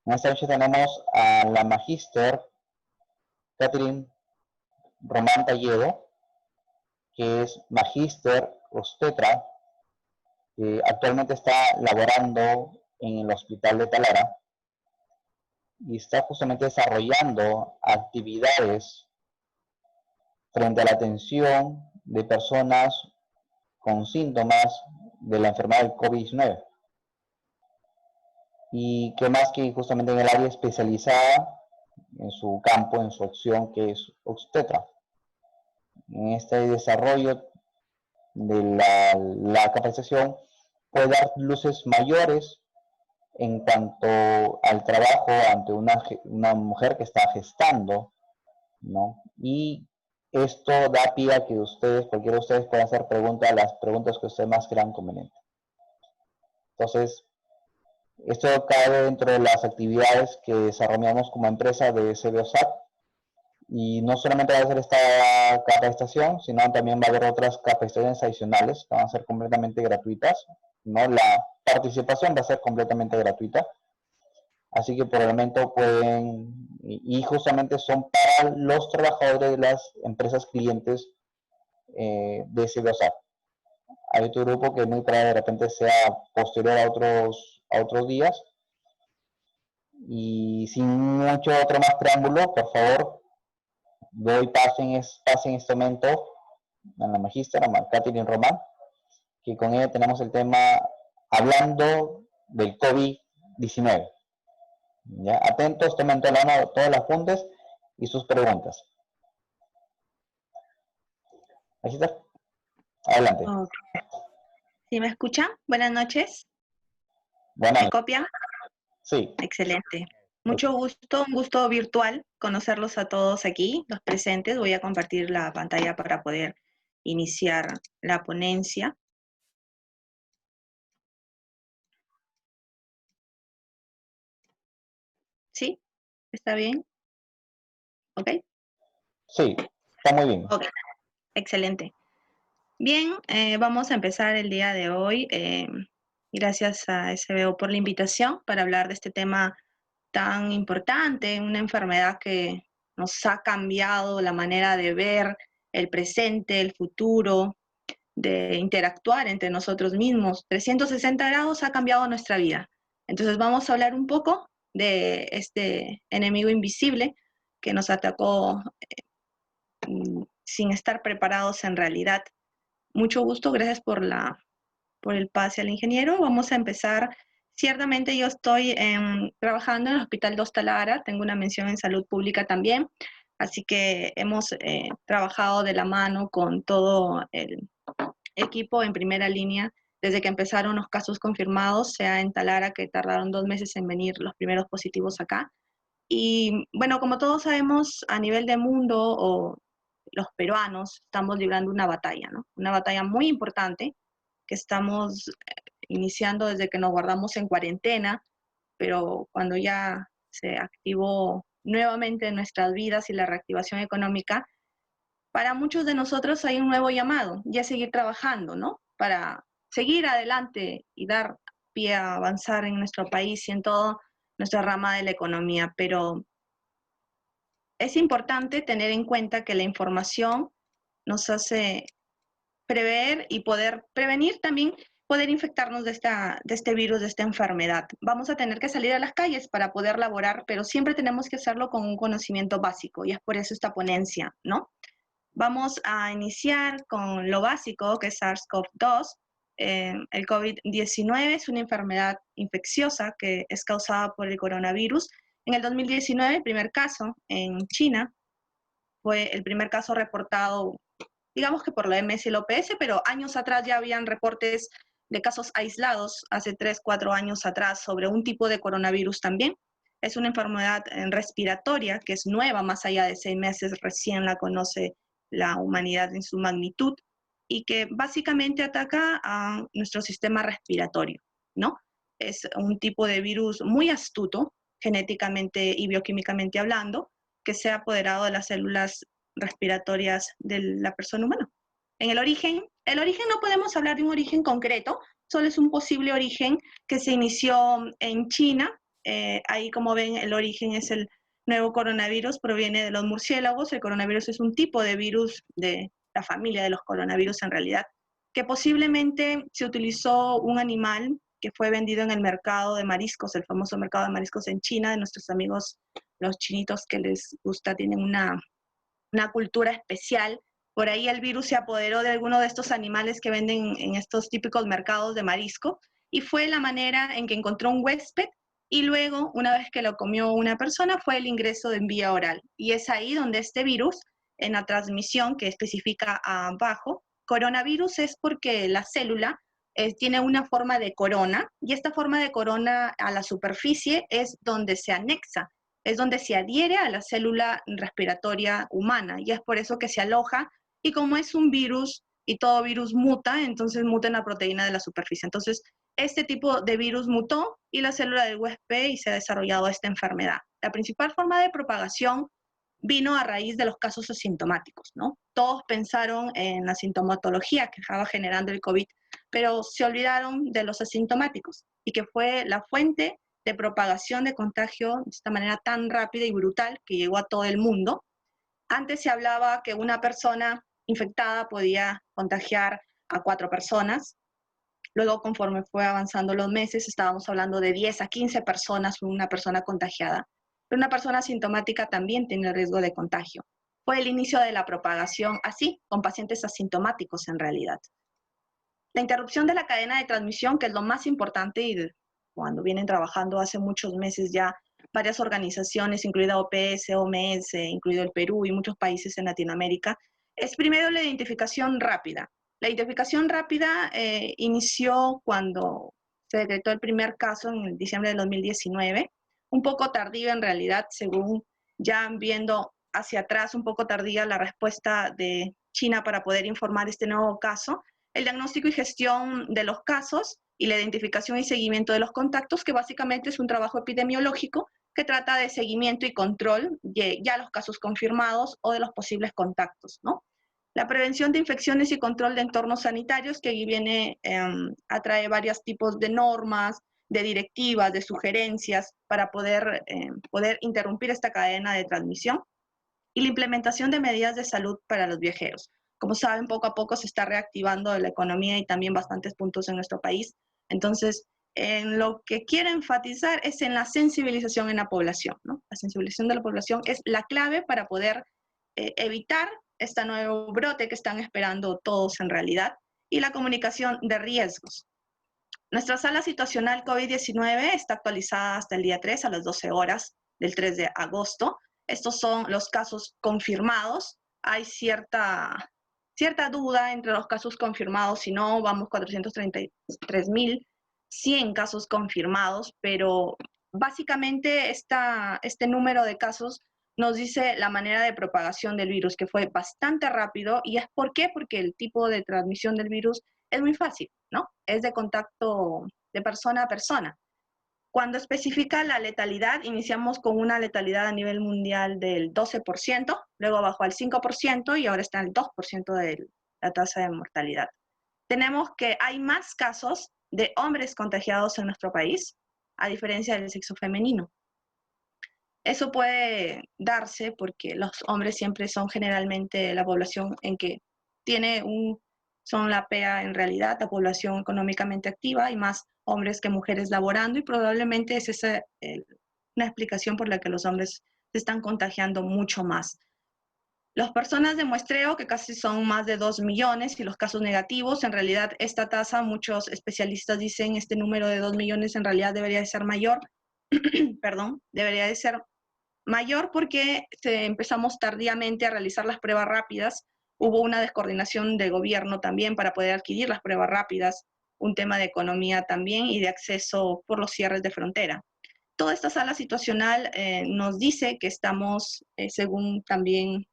En esta noche tenemos a la magíster Catherine Román Talledo, que es magíster obstetra, que actualmente está laborando en el hospital de Talara y está justamente desarrollando actividades frente a la atención de personas con síntomas de la enfermedad del COVID-19. Y que más que justamente en el área especializada en su campo, en su opción, que es obstetra. En este desarrollo de la capacitación puede dar luces mayores en cuanto al trabajo ante una mujer que está gestando, ¿no? Y esto da pie a que ustedes, cualquiera de ustedes pueda hacer las preguntas que ustedes más crean convenientes. Entonces, esto cae dentro de las actividades que desarrollamos como empresa de CBOSAT, y no solamente va a ser esta capacitación, sino también va a haber otras capacitaciones adicionales que van a ser completamente gratuitas, ¿no? La participación va a ser completamente gratuita, así que por el momento pueden, y justamente son para los trabajadores de las empresas clientes de CBOSAT. Hay otro grupo que muy probable de repente sea posterior a otros días. Y sin mucho otro más preámbulo, por favor, doy pasen este momento a la magíster, a Catherine Román, que con ella tenemos el tema hablando del COVID-19. ¿Ya? Atentos, tomen todas las apuntes y sus preguntas. Magíster, adelante. Okay. ¿Sí me escuchan? Buenas noches. Buenas ¿Me copian? Sí. Excelente. Mucho gusto, un gusto virtual conocerlos a todos aquí, los presentes. Voy a compartir la pantalla para poder iniciar la ponencia. ¿Sí? ¿Está bien? ¿Ok? Sí, está muy bien. Ok, excelente. Bien, vamos a empezar el día de hoy. Gracias a SBO por la invitación para hablar de este tema tan importante, una enfermedad que nos ha cambiado la manera de ver el presente, el futuro, de interactuar entre nosotros mismos. 360 grados ha cambiado nuestra vida. Entonces vamos a hablar un poco de este enemigo invisible que nos atacó sin estar preparados en realidad. Mucho gusto, gracias por el pase al ingeniero. Vamos a empezar. Ciertamente yo estoy trabajando en el Hospital 2 Talara, tengo una mención en salud pública también, así que hemos trabajado de la mano con todo el equipo en primera línea desde que empezaron los casos confirmados, sea en Talara, que tardaron 2 meses en venir los primeros positivos acá. Y bueno, como todos sabemos, a nivel de mundo, o los peruanos estamos librando una batalla, ¿no? Una batalla muy importante que estamos iniciando desde que nos guardamos en cuarentena, pero cuando ya se activó nuevamente nuestras vidas y la reactivación económica, para muchos de nosotros hay un nuevo llamado, ya seguir trabajando, ¿no? Para seguir adelante y dar pie a avanzar en nuestro país y en toda nuestra rama de la economía, pero es importante tener en cuenta que la información nos hace prever y poder prevenir también, poder infectarnos de este virus, de esta enfermedad. Vamos a tener que salir a las calles para poder laborar, pero siempre tenemos que hacerlo con un conocimiento básico y es por eso esta ponencia, ¿no? Vamos a iniciar con lo básico, que es SARS-CoV-2. El COVID-19 es una enfermedad infecciosa que es causada por el coronavirus. En el 2019, el primer caso en China fue el primer caso reportado, digamos que por la OMS y la OPS, pero años atrás ya habían reportes de casos aislados, hace 3, 4 años atrás, sobre un tipo de coronavirus también. Es una enfermedad respiratoria que es nueva, más allá de 6 meses, recién la conoce la humanidad en su magnitud, y que básicamente ataca a nuestro sistema respiratorio, ¿no? Es un tipo de virus muy astuto, genéticamente y bioquímicamente hablando, que se ha apoderado de las células respiratorias de la persona humana. En el origen no podemos hablar de un origen concreto, solo es un posible origen que se inició en China ahí como ven el origen es el nuevo coronavirus, proviene de los murciélagos. El coronavirus es un tipo de virus de la familia de los coronavirus en realidad, que posiblemente se utilizó un animal que fue vendido en el mercado de mariscos, el famoso mercado de mariscos en China, de nuestros amigos los chinitos que les gusta, tienen una cultura especial. Por ahí el virus se apoderó de alguno de estos animales que venden en estos típicos mercados de marisco y fue la manera en que encontró un huésped y luego, una vez que lo comió una persona, fue el ingreso en vía oral. Y es ahí donde este virus, en la transmisión que especifica abajo, coronavirus es porque la célula tiene una forma de corona y esta forma de corona a la superficie es donde se anexa, es donde se adhiere a la célula respiratoria humana y es por eso que se aloja y como es un virus y todo virus muta, entonces muta en la proteína de la superficie. Entonces, este tipo de virus mutó y la célula del huésped y se ha desarrollado esta enfermedad. La principal forma de propagación vino a raíz de los casos asintomáticos, ¿no? Todos pensaron en la sintomatología que estaba generando el COVID, pero se olvidaron de los asintomáticos y que fue la fuente de propagación de contagio de esta manera tan rápida y brutal que llegó a todo el mundo. Antes se hablaba que una persona infectada podía contagiar a 4 personas. Luego, conforme fue avanzando los meses, estábamos hablando de 10 a 15 personas, una persona contagiada. Pero una persona asintomática también tiene riesgo de contagio. Fue el inicio de la propagación así, con pacientes asintomáticos en realidad. La interrupción de la cadena de transmisión, que es lo más importante y cuando vienen trabajando hace muchos meses ya varias organizaciones, incluida OPS, OMS, incluido el Perú y muchos países en Latinoamérica, es primero la identificación rápida. La identificación rápida inició cuando se decretó el primer caso en diciembre de 2019, un poco tardío en realidad, según ya viendo hacia atrás, un poco tardía la respuesta de China para poder informar este nuevo caso, el diagnóstico y gestión de los casos y la identificación y seguimiento de los contactos, que básicamente es un trabajo epidemiológico que trata de seguimiento y control de ya los casos confirmados o de los posibles contactos, ¿no? La prevención de infecciones y control de entornos sanitarios, que ahí viene, atrae varios tipos de normas, de directivas, de sugerencias para poder interrumpir esta cadena de transmisión. Y la implementación de medidas de salud para los viajeros. Como saben, poco a poco se está reactivando la economía y también bastantes puntos en nuestro país. Entonces, en lo que quiero enfatizar es en la sensibilización en la población, ¿no? La sensibilización de la población es la clave para poder evitar este nuevo brote que están esperando todos en realidad y la comunicación de riesgos. Nuestra sala situacional COVID-19 está actualizada hasta el día 3 a las 12 horas del 3 de agosto. Estos son los casos confirmados. Hay cierta duda entre los casos confirmados, si no, vamos 433.100 casos confirmados, pero básicamente este número de casos nos dice la manera de propagación del virus, que fue bastante rápido. ¿Y es por qué? Porque el tipo de transmisión del virus es muy fácil, ¿no? Es de contacto de persona a persona. Cuando especifica la letalidad, iniciamos con una letalidad a nivel mundial del 12%, luego bajó al 5% y ahora está en el 2% de la tasa de mortalidad. Tenemos que hay más casos de hombres contagiados en nuestro país, a diferencia del sexo femenino. Eso puede darse porque los hombres siempre son generalmente la población en que son la PEA en realidad, la población económicamente activa, y más hombres que mujeres laborando, y probablemente es esa una explicación por la que los hombres se están contagiando mucho más. Las personas de muestreo, que casi son más de 2 millones, y los casos negativos, en realidad esta tasa, muchos especialistas dicen este número de 2 millones en realidad debería de ser mayor, perdón, debería de ser mayor porque empezamos tardíamente a realizar las pruebas rápidas. Hubo una descoordinación de gobierno también para poder adquirir las pruebas rápidas, un tema de economía también y de acceso por los cierres de frontera. Toda esta sala situacional nos dice que estamos, según también,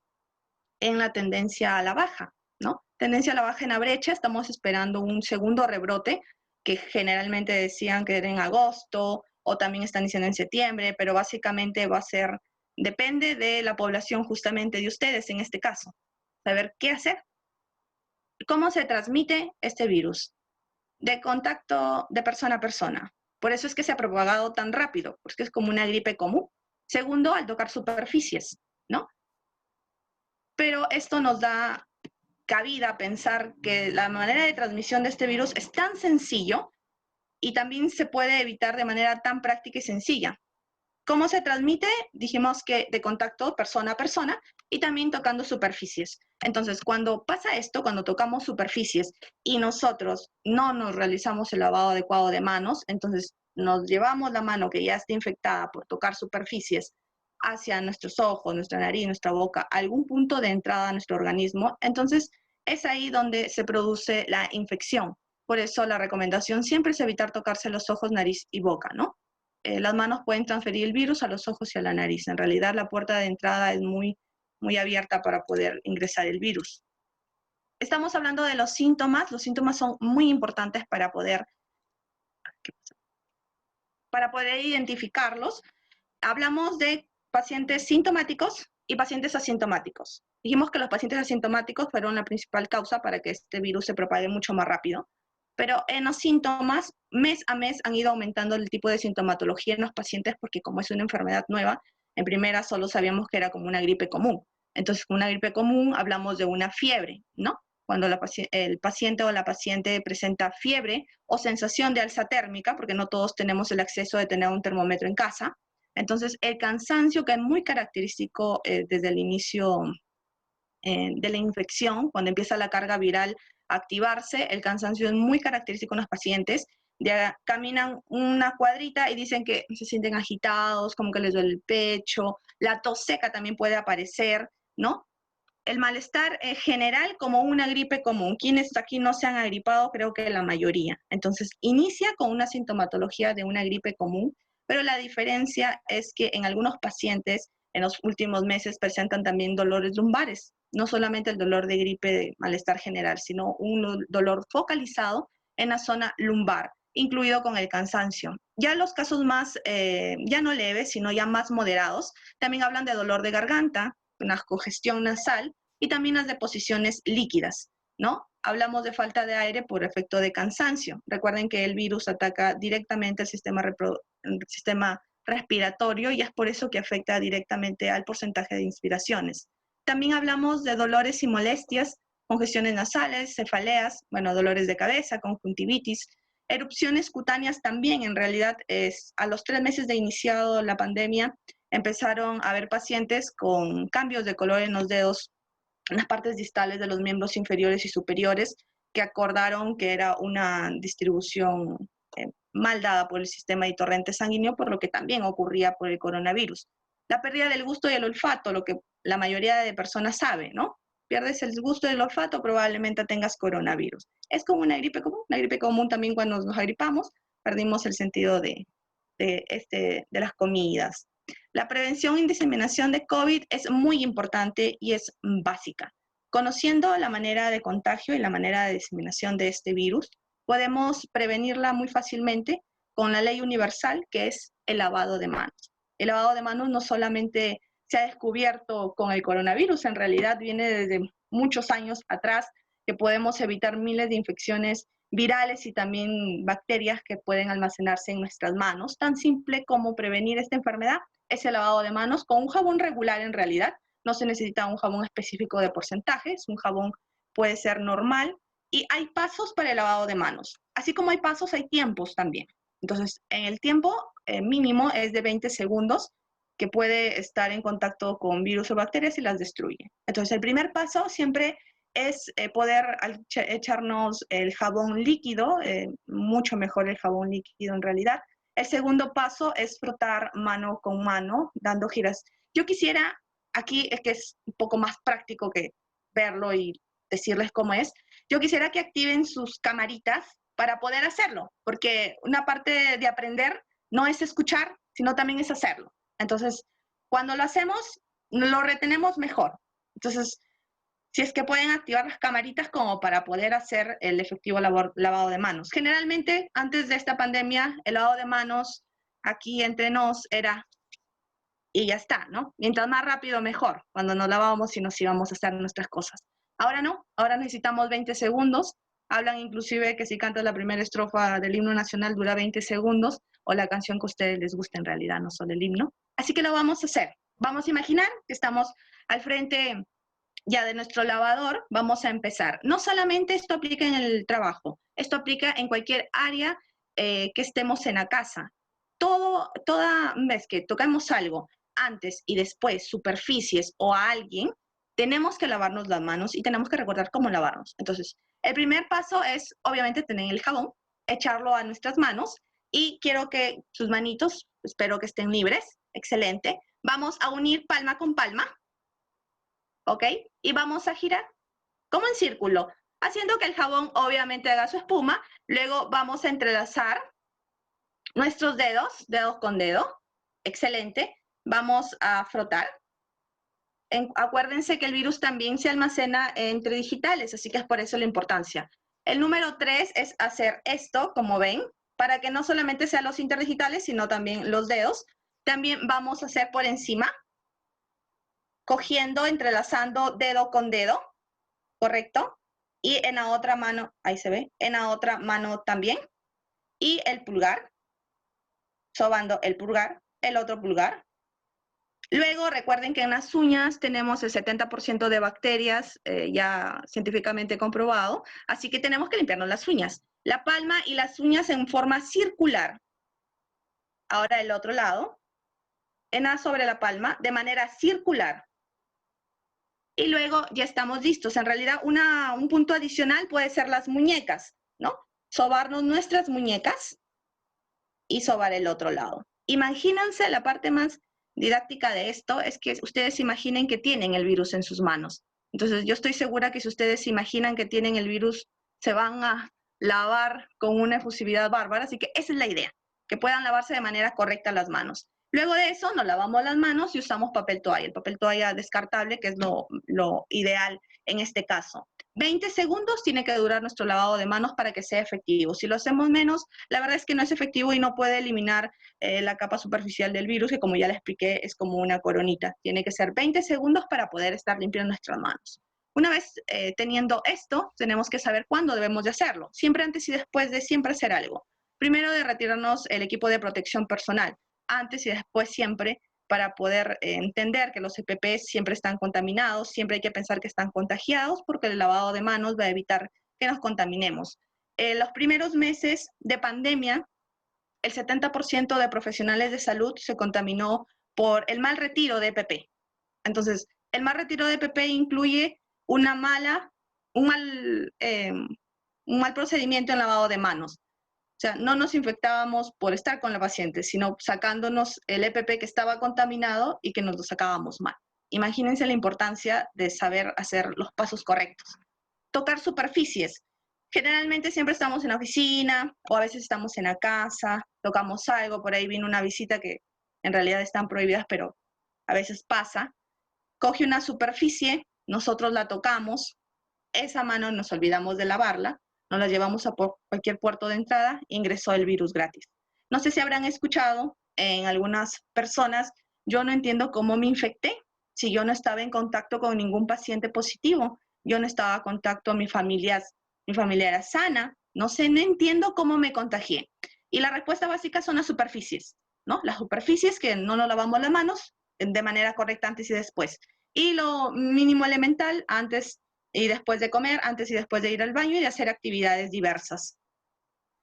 en la tendencia a la baja, ¿no? Tendencia a la baja en la brecha, estamos esperando un segundo rebrote, que generalmente decían que era en agosto, o también están diciendo en septiembre, pero básicamente va a ser, depende de la población justamente de ustedes en este caso, saber qué hacer. ¿Cómo se transmite este virus? De contacto de persona a persona. Por eso es que se ha propagado tan rápido, porque es como una gripe común. Segundo, al tocar superficies, ¿no? Pero esto nos da cabida a pensar que la manera de transmisión de este virus es tan sencillo y también se puede evitar de manera tan práctica y sencilla. ¿Cómo se transmite? Dijimos que de contacto persona a persona y también tocando superficies. Entonces, cuando pasa esto, cuando tocamos superficies y nosotros no nos realizamos el lavado adecuado de manos, entonces nos llevamos la mano que ya está infectada por tocar superficies hacia nuestros ojos, nuestra nariz, nuestra boca, algún punto de entrada a nuestro organismo, entonces es ahí donde se produce la infección. Por eso la recomendación siempre es evitar tocarse los ojos, nariz y boca, ¿no? Las manos pueden transferir el virus a los ojos y a la nariz. En realidad la puerta de entrada es muy abierta para poder ingresar el virus. Estamos hablando de los síntomas. Los síntomas son muy importantes para poder identificarlos. Hablamos de pacientes sintomáticos y pacientes asintomáticos. Dijimos que los pacientes asintomáticos fueron la principal causa para que este virus se propague mucho más rápido. Pero en los síntomas, mes a mes han ido aumentando el tipo de sintomatología en los pacientes porque como es una enfermedad nueva, en primera solo sabíamos que era como una gripe común. Entonces, con una gripe común hablamos de una fiebre, ¿no? Cuando el paciente o la paciente presenta fiebre o sensación de alza térmica, porque no todos tenemos el acceso de tener un termómetro en casa. Entonces, el cansancio, que es muy característico desde el inicio de la infección, cuando empieza la carga viral a activarse, el cansancio es muy característico en los pacientes. Ya caminan una cuadrita y dicen que se sienten agitados, como que les duele el pecho, la tos seca también puede aparecer, ¿no? El malestar general como una gripe común. Quienes aquí no se han agripado, creo que la mayoría. Entonces, inicia con una sintomatología de una gripe común, pero la diferencia es que en algunos pacientes en los últimos meses presentan también dolores lumbares, no solamente el dolor de gripe de malestar general, sino un dolor focalizado en la zona lumbar, incluido con el cansancio. Ya los casos más, ya no leves, sino ya más moderados, también hablan de dolor de garganta, una congestión nasal y también las deposiciones líquidas, ¿no? Hablamos de falta de aire por efecto de cansancio. Recuerden que el virus ataca directamente el sistema respiratorio y es por eso que afecta directamente al porcentaje de inspiraciones. También hablamos de dolores y molestias, congestiones nasales, cefaleas, bueno, dolores de cabeza, conjuntivitis, erupciones cutáneas también. En realidad, a los 3 meses de iniciado la pandemia, empezaron a haber pacientes con cambios de color en los dedos, en las partes distales de los miembros inferiores y superiores, que acordaron que era una distribución mal dada por el sistema de torrente sanguíneo, por lo que también ocurría por el coronavirus. La pérdida del gusto y el olfato, lo que la mayoría de personas sabe, ¿no? Pierdes el gusto y el olfato, probablemente tengas coronavirus. Es como una gripe común también cuando nos agripamos, perdimos el sentido de las comidas. La prevención y diseminación de COVID es muy importante y es básica. Conociendo la manera de contagio y la manera de diseminación de este virus, podemos prevenirla muy fácilmente con la ley universal, que es el lavado de manos. El lavado de manos no solamente se ha descubierto con el coronavirus, en realidad viene desde muchos años atrás, que podemos evitar miles de infecciones virales y también bacterias que pueden almacenarse en nuestras manos. Tan simple como prevenir esta enfermedad es el lavado de manos con un jabón regular en realidad. No se necesita un jabón específico de porcentajes, un jabón puede ser normal. Y hay pasos para el lavado de manos. Así como hay pasos, hay tiempos también. Entonces, en el tiempo mínimo es de 20 segundos que puede estar en contacto con virus o bacterias y las destruye. Entonces, el primer paso siempre es poder echarnos el jabón líquido, mucho mejor el jabón líquido en realidad. El segundo paso es frotar mano con mano, dando giras. Yo quisiera, aquí es que es un poco más práctico que verlo y decirles cómo es, yo quisiera que activen sus camaritas para poder hacerlo, porque una parte de aprender no es escuchar, sino también es hacerlo. Entonces, cuando lo hacemos, lo retenemos mejor. Entonces, si es que pueden activar las camaritas como para poder hacer el efectivo lavado de manos. Generalmente, antes de esta pandemia, el lavado de manos aquí entre nos era y ya está, ¿no? Mientras más rápido, mejor, cuando nos lavábamos y nos íbamos a hacer nuestras cosas. Ahora no, ahora necesitamos 20 segundos. Hablan inclusive que si cantas la primera estrofa del himno nacional dura 20 segundos, o la canción que a ustedes les guste en realidad, no solo el himno. Así que lo vamos a hacer. Vamos a imaginar que estamos al frente ya de nuestro lavador. Vamos a empezar. No solamente esto aplica en el trabajo, esto aplica en cualquier área que estemos en la casa. Toda vez que tocamos algo, antes y después, superficies o a alguien, tenemos que lavarnos las manos y tenemos que recordar cómo lavarnos. Entonces, el primer paso es, obviamente, tener el jabón, echarlo a nuestras manos y quiero que sus manitos, espero que estén libres, excelente. Vamos a unir palma con palma, ¿ok? Y vamos a girar como en círculo, haciendo que el jabón obviamente haga su espuma. Luego vamos a entrelazar nuestros dedos, dedo con dedo, excelente. Vamos a frotar. Acuérdense que el virus también se almacena entre digitales, así que es por eso la importancia. El número 3 es hacer esto, como ven, para que no solamente sean los interdigitales, sino también los dedos. También vamos a hacer por encima, cogiendo, entrelazando dedo con dedo, ¿correcto? Y en la otra mano, ahí se ve, en la otra mano también. Y el pulgar, sobando el pulgar, el otro pulgar. Luego, recuerden que en las uñas tenemos el 70% de bacterias ya científicamente comprobado, así que tenemos que limpiarnos las uñas. La palma y las uñas en forma circular. Ahora el otro lado, sobre la palma, de manera circular. Y luego ya estamos listos. En realidad, un punto adicional puede ser las muñecas, ¿no? Sobarnos nuestras muñecas y sobar el otro lado. Imagínense la parte más didáctica de esto es que ustedes imaginen que tienen el virus en sus manos. Entonces, yo estoy segura que si ustedes imaginan que tienen el virus, se van a lavar con una efusividad bárbara. Así que esa es la idea, que puedan lavarse de manera correcta las manos. Luego de eso, nos lavamos las manos y usamos papel toalla. El papel toalla descartable, que es lo ideal en este caso. 20 segundos tiene que durar nuestro lavado de manos para que sea efectivo. Si lo hacemos menos, la verdad es que no es efectivo y no puede eliminar la capa superficial del virus, que como ya le expliqué, es como una coronita. Tiene que ser 20 segundos para poder estar limpiando nuestras manos. Una vez teniendo esto, tenemos que saber cuándo debemos de hacerlo. Siempre antes y después de siempre hacer algo. Primero de retirarnos el equipo de protección personal. Antes y después siempre, para poder entender que los EPPs siempre están contaminados, siempre hay que pensar que están contagiados porque el lavado de manos va a evitar que nos contaminemos. Los primeros meses de pandemia, el 70% de profesionales de salud se contaminó por el mal retiro de EPP. Entonces, el mal retiro de EPP incluye un mal procedimiento en lavado de manos. O sea, no nos infectábamos por estar con la paciente, sino sacándonos el EPP que estaba contaminado y que nos lo sacábamos mal. Imagínense la importancia de saber hacer los pasos correctos. Tocar superficies. Generalmente siempre estamos en la oficina o a veces estamos en la casa, tocamos algo, por ahí viene una visita que en realidad están prohibidas, pero a veces pasa. Coge una superficie, nosotros la tocamos, esa mano nos olvidamos de lavarla, nos la llevamos a cualquier puerto de entrada, ingresó el virus gratis. No sé si habrán escuchado en algunas personas, yo no entiendo cómo me infecté, si yo no estaba en contacto con ningún paciente positivo, yo no estaba en contacto, mi familia era sana, no sé, no entiendo cómo me contagié. Y la respuesta básica son las superficies, ¿no? Las superficies que no nos lavamos las manos de manera correcta antes y después. Y lo mínimo elemental antes y después de comer, antes y después de ir al baño y de hacer actividades diversas.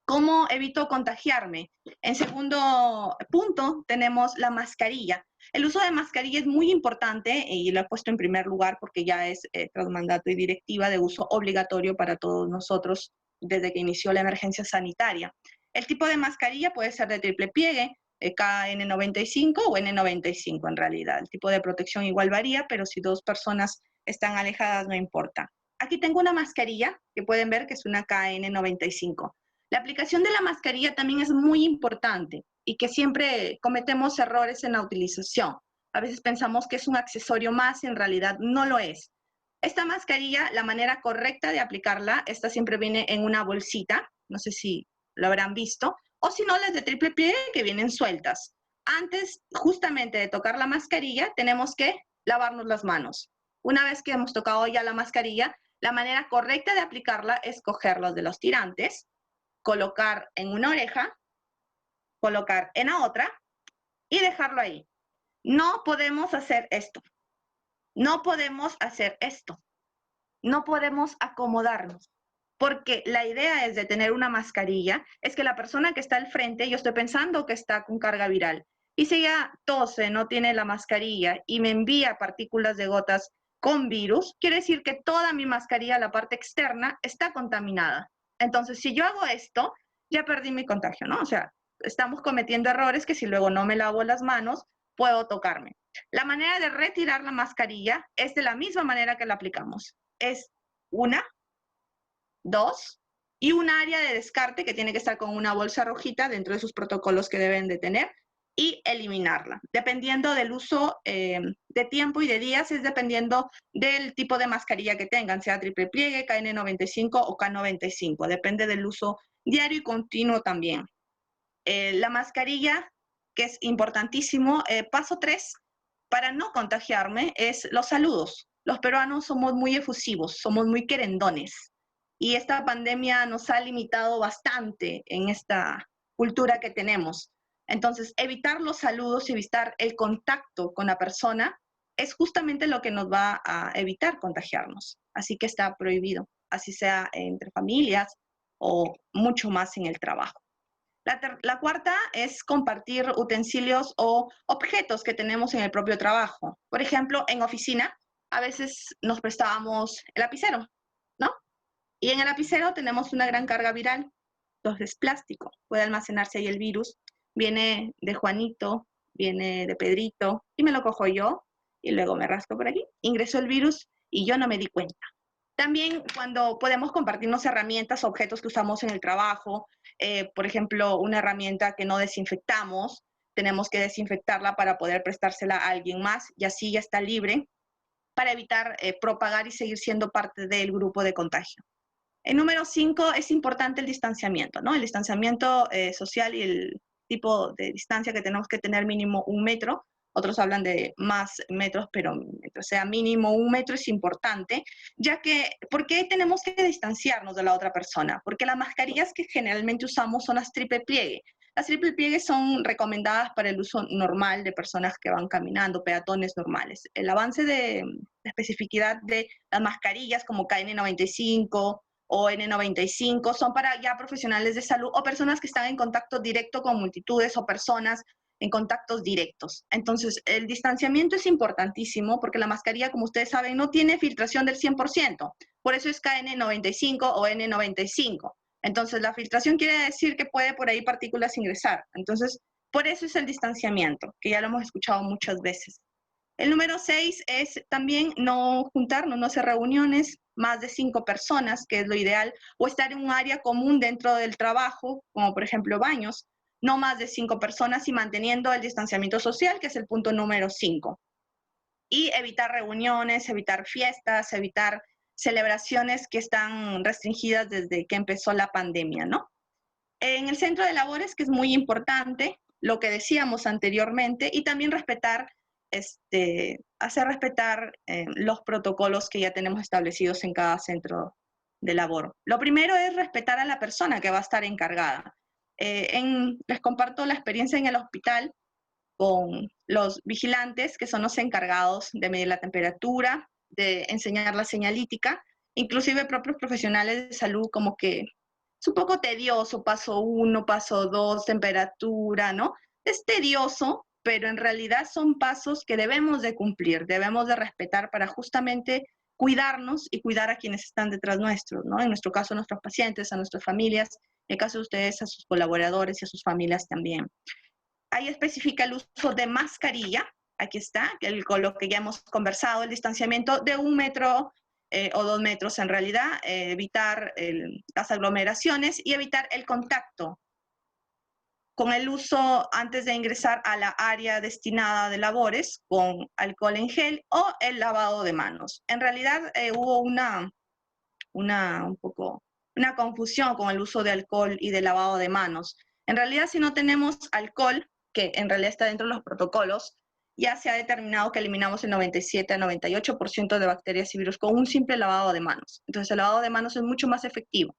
¿Cómo evito contagiarme? En segundo punto, tenemos la mascarilla. El uso de mascarilla es muy importante y lo he puesto en primer lugar porque ya es tras mandato y directiva de uso obligatorio para todos nosotros desde que inició la emergencia sanitaria. El tipo de mascarilla puede ser de triple pliegue, KN95 o N95 en realidad. El tipo de protección igual varía, pero si dos personas están alejadas no importa. Aquí tengo una mascarilla que pueden ver que es una KN95. La aplicación de la mascarilla también es muy importante y que siempre cometemos errores en la utilización. A veces pensamos que es un accesorio más y en realidad no lo es. Esta mascarilla, la manera correcta de aplicarla, esta siempre viene en una bolsita, no sé si lo habrán visto, o si no, las de triple pliegue que vienen sueltas. Antes, justamente de tocar la mascarilla, tenemos que lavarnos las manos. Una vez que hemos tocado ya la mascarilla, la manera correcta de aplicarla es cogerlos de los tirantes, colocar en una oreja colocar en la otra y dejarlo ahí. No podemos hacer esto. No podemos hacer esto. No podemos acomodarnos. Porque la idea es de tener una mascarilla, es que la persona que está al frente, yo estoy pensando que está con carga viral. Y si ella tose, no tiene la mascarilla y me envía partículas de gotas con virus, quiere decir que toda mi mascarilla, la parte externa, está contaminada. Entonces, si yo hago esto, ya perdí mi contagio, ¿no? O sea, estamos cometiendo errores que si luego no me lavo las manos, puedo tocarme. La manera de retirar la mascarilla es de la misma manera que la aplicamos. Es una, dos, y un área de descarte que tiene que estar con una bolsa rojita dentro de sus protocolos que deben de tener y eliminarla. Dependiendo del uso de tiempo y de días, es dependiendo del tipo de mascarilla que tengan, sea triple pliegue, KN95 o K95. Depende del uso diario y continuo también. La mascarilla, que es importantísimo, paso 3, para no contagiarme, es los saludos. Los peruanos somos muy efusivos, somos muy querendones. Y esta pandemia nos ha limitado bastante en esta cultura que tenemos. Entonces, evitar los saludos y evitar el contacto con la persona es justamente lo que nos va a evitar contagiarnos. Así que está prohibido, así sea entre familias o mucho más en el trabajo. La cuarta es compartir utensilios o objetos que tenemos en el propio trabajo. Por ejemplo, en oficina, a veces nos prestábamos el lapicero, ¿no? Y en el lapicero tenemos una gran carga viral. Entonces, es plástico, puede almacenarse ahí el virus. Viene de Juanito, viene de Pedrito, y me lo cojo yo, y luego me rasco por aquí. Ingresó el virus y yo no me di cuenta. También cuando podemos compartirnos herramientas, objetos que usamos en el trabajo, por ejemplo, una herramienta que no desinfectamos, tenemos que desinfectarla para poder prestársela a alguien más y así ya está libre para evitar propagar y seguir siendo parte del grupo de contagio. El número 5 es importante el distanciamiento, ¿no? El distanciamiento social y el tipo de distancia que tenemos que tener mínimo 1 metro. Otros hablan de más metros, pero mientras sea mínimo 1 metro es importante, ya que, ¿por qué tenemos que distanciarnos de la otra persona? Porque las mascarillas que generalmente usamos son las triple pliegue. Las triple pliegue son recomendadas para el uso normal de personas que van caminando, peatones normales. El avance de especificidad de las mascarillas como KN95 o N95 son para ya profesionales de salud o personas que están en contacto directo con multitudes o personas en contactos directos. Entonces, el distanciamiento es importantísimo porque la mascarilla, como ustedes saben, no tiene filtración del 100%. Por eso es KN95 o N95. Entonces, la filtración quiere decir que puede por ahí partículas ingresar. Entonces, por eso es el distanciamiento, que ya lo hemos escuchado muchas veces. El número 6 es también no juntarnos, no hacer reuniones, más de 5 personas, que es lo ideal, o estar en un área común dentro del trabajo, como por ejemplo baños, no más de 5 personas y manteniendo el distanciamiento social, que es el punto número 5. Y evitar reuniones, evitar fiestas, evitar celebraciones que están restringidas desde que empezó la pandemia, ¿no? En el centro de labores, que es muy importante, lo que decíamos anteriormente, y también respetar, hacer respetar los protocolos que ya tenemos establecidos en cada centro de labor. Lo primero es respetar a la persona que va a estar encargada. Les comparto la experiencia en el hospital con los vigilantes, que son los encargados de medir la temperatura, de enseñar la señalítica, inclusive propios profesionales de salud como que es un poco tedioso, paso 1, paso 2, temperatura, ¿no? Es tedioso, pero en realidad son pasos que debemos de cumplir, debemos de respetar para justamente cuidarnos y cuidar a quienes están detrás nuestros, ¿no? En nuestro caso, a nuestros pacientes, a nuestras familias, en el caso de ustedes, a sus colaboradores y a sus familias también. Ahí especifica el uso de mascarilla, aquí está, con lo que ya hemos conversado, el distanciamiento de 1 metro o 2 metros en realidad, evitar las aglomeraciones y evitar el contacto con el uso antes de ingresar a la área destinada de labores con alcohol en gel o el lavado de manos. En realidad hubo una confusión con el uso de alcohol y de lavado de manos. En realidad, si no tenemos alcohol, que en realidad está dentro de los protocolos, ya se ha determinado que eliminamos el 97 a 98% de bacterias y virus con un simple lavado de manos. Entonces, el lavado de manos es mucho más efectivo.